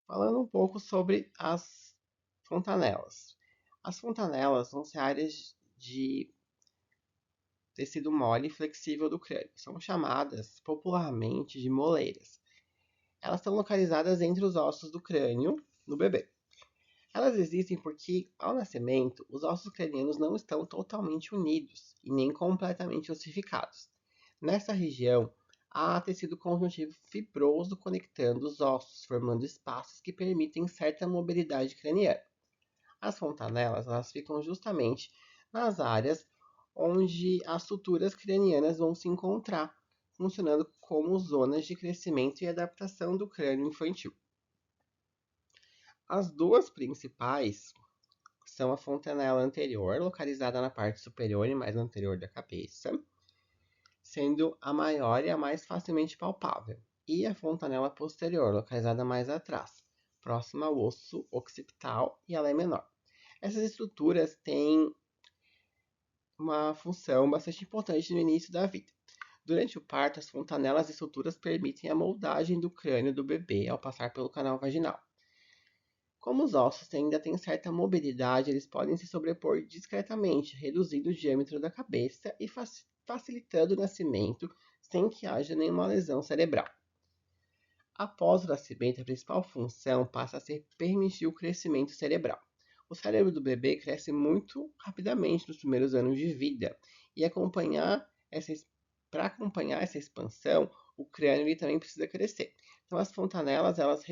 Falando um pouco sobre as fontanelas. As fontanelas vão ser áreas de tecido mole e flexível do crânio. São chamadas popularmente de moleiras. Elas estão localizadas entre os ossos do crânio no bebê. Elas existem porque, ao nascimento, os ossos cranianos não estão totalmente unidos e nem completamente ossificados. Nessa região, há tecido conjuntivo fibroso conectando os ossos, formando espaços que permitem certa mobilidade craniana. As fontanelas elas ficam justamente nas áreas onde as suturas cranianas vão se encontrar, funcionando como zonas de crescimento e adaptação do crânio infantil. As duas principais são a fontanela anterior, localizada na parte superior e mais anterior da cabeça, sendo a maior e a mais facilmente palpável, e a fontanela posterior, localizada mais atrás, próxima ao osso occipital, e ela é menor. Essas estruturas têm uma função bastante importante no início da vida. Durante o parto, as fontanelas e suturas permitem a moldagem do crânio do bebê ao passar pelo canal vaginal. Como os ossos ainda têm certa mobilidade, eles podem se sobrepor discretamente, reduzindo o diâmetro da cabeça e facilitando o nascimento sem que haja nenhuma lesão cerebral. Após o nascimento, a principal função passa a ser permitir o crescimento cerebral. O cérebro do bebê cresce muito rapidamente nos primeiros anos de vida e para acompanhar essa expansão, o crânio ele também precisa crescer. Então, as fontanelas elas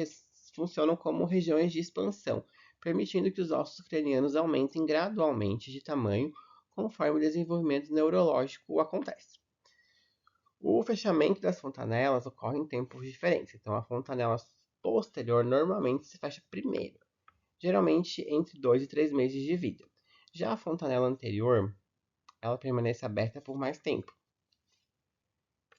funcionam como regiões de expansão, permitindo que os ossos cranianos aumentem gradualmente de tamanho conforme o desenvolvimento neurológico acontece. O fechamento das fontanelas ocorre em tempos diferentes, então a fontanela posterior normalmente se fecha primeiro, geralmente entre 2 e 3 meses de vida. Já a fontanela anterior, ela permanece aberta por mais tempo,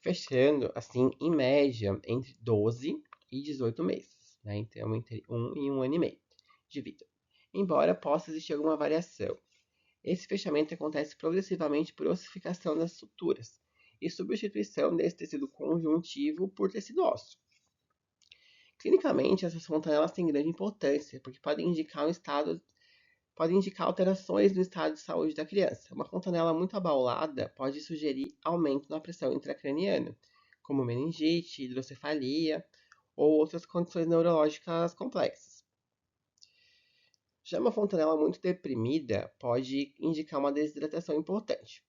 fechando, assim, em média, entre 12 e 18 meses, né? Então, entre 1 e 1 ano e meio de vida. Embora possa existir alguma variação, esse fechamento acontece progressivamente por ossificação das suturas e substituição desse tecido conjuntivo por tecido ósseo. Clinicamente, essas fontanelas têm grande importância, porque podem indicar alterações no estado de saúde da criança. Uma fontanela muito abaulada pode sugerir aumento na pressão intracraniana, como meningite, hidrocefalia ou outras condições neurológicas complexas. Já uma fontanela muito deprimida pode indicar uma desidratação importante.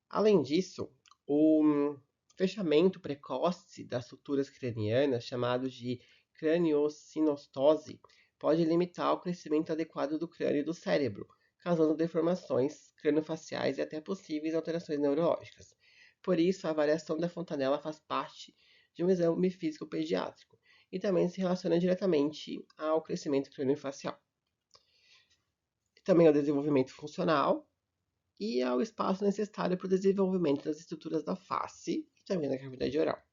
Além disso, o fechamento precoce das suturas cranianas, chamado de craniossinostose, pode limitar o crescimento adequado do crânio e do cérebro, causando deformações craniofaciais e até possíveis alterações neurológicas. Por isso, a avaliação da fontanela faz parte de um exame físico pediátrico e também se relaciona diretamente ao crescimento craniofacial. Também ao desenvolvimento funcional e ao espaço necessário para o desenvolvimento das estruturas da face e também da cavidade oral.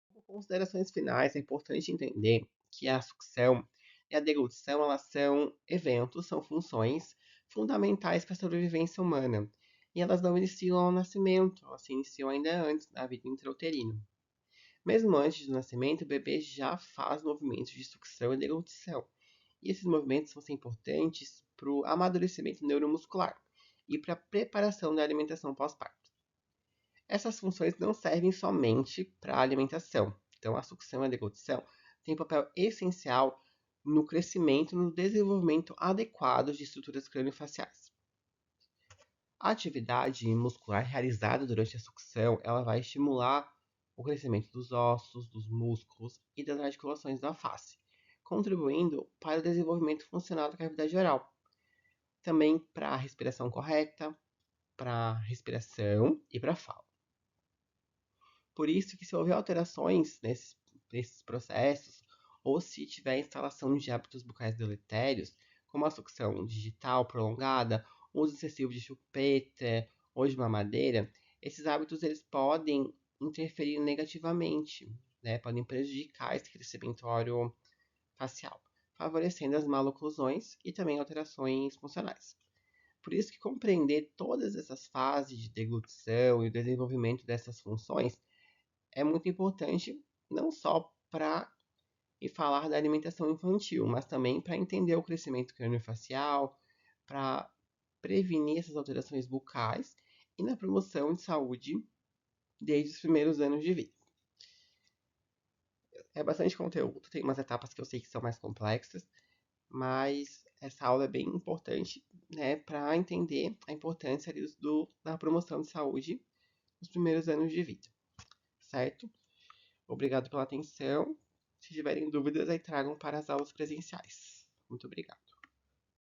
Como considerações finais, é importante entender que a sucção e a deglutição elas são eventos, são funções fundamentais para a sobrevivência humana. E elas não iniciam ao nascimento, elas se iniciam ainda antes, na vida intrauterina. Mesmo antes do nascimento, o bebê já faz movimentos de sucção e deglutição. E esses movimentos vão ser importantes para o amadurecimento neuromuscular e para a preparação da alimentação pós-parto. Essas funções não servem somente para a alimentação. Então, a sucção e a deglutição têm papel essencial no crescimento e no desenvolvimento adequado de estruturas craniofaciais. A atividade muscular realizada durante a sucção, ela vai estimular o crescimento dos ossos, dos músculos e das articulações da face, contribuindo para o desenvolvimento funcional da cavidade oral. Também para a respiração correta, para a respiração e para a fala. Por isso que se houver alterações nesses processos, ou se tiver instalação de hábitos bucais deletérios, como a sucção digital prolongada, uso excessivo de chupeta ou de mamadeira, esses hábitos eles podem interferir negativamente, né? Podem prejudicar esse crescimento orofacial, favorecendo as maloclusões e também alterações funcionais. Por isso que compreender todas essas fases de deglutição e o desenvolvimento dessas funções é muito importante não só para falar da alimentação infantil, mas também para entender o crescimento craniofacial, para prevenir essas alterações bucais e na promoção de saúde desde os primeiros anos de vida. É bastante conteúdo, tem umas etapas que eu sei que são mais complexas, mas essa aula é bem importante, né, para entender a importância da promoção de saúde nos primeiros anos de vida, certo? Obrigado pela atenção. Se tiverem dúvidas, aí tragam para as aulas presenciais. Muito obrigado.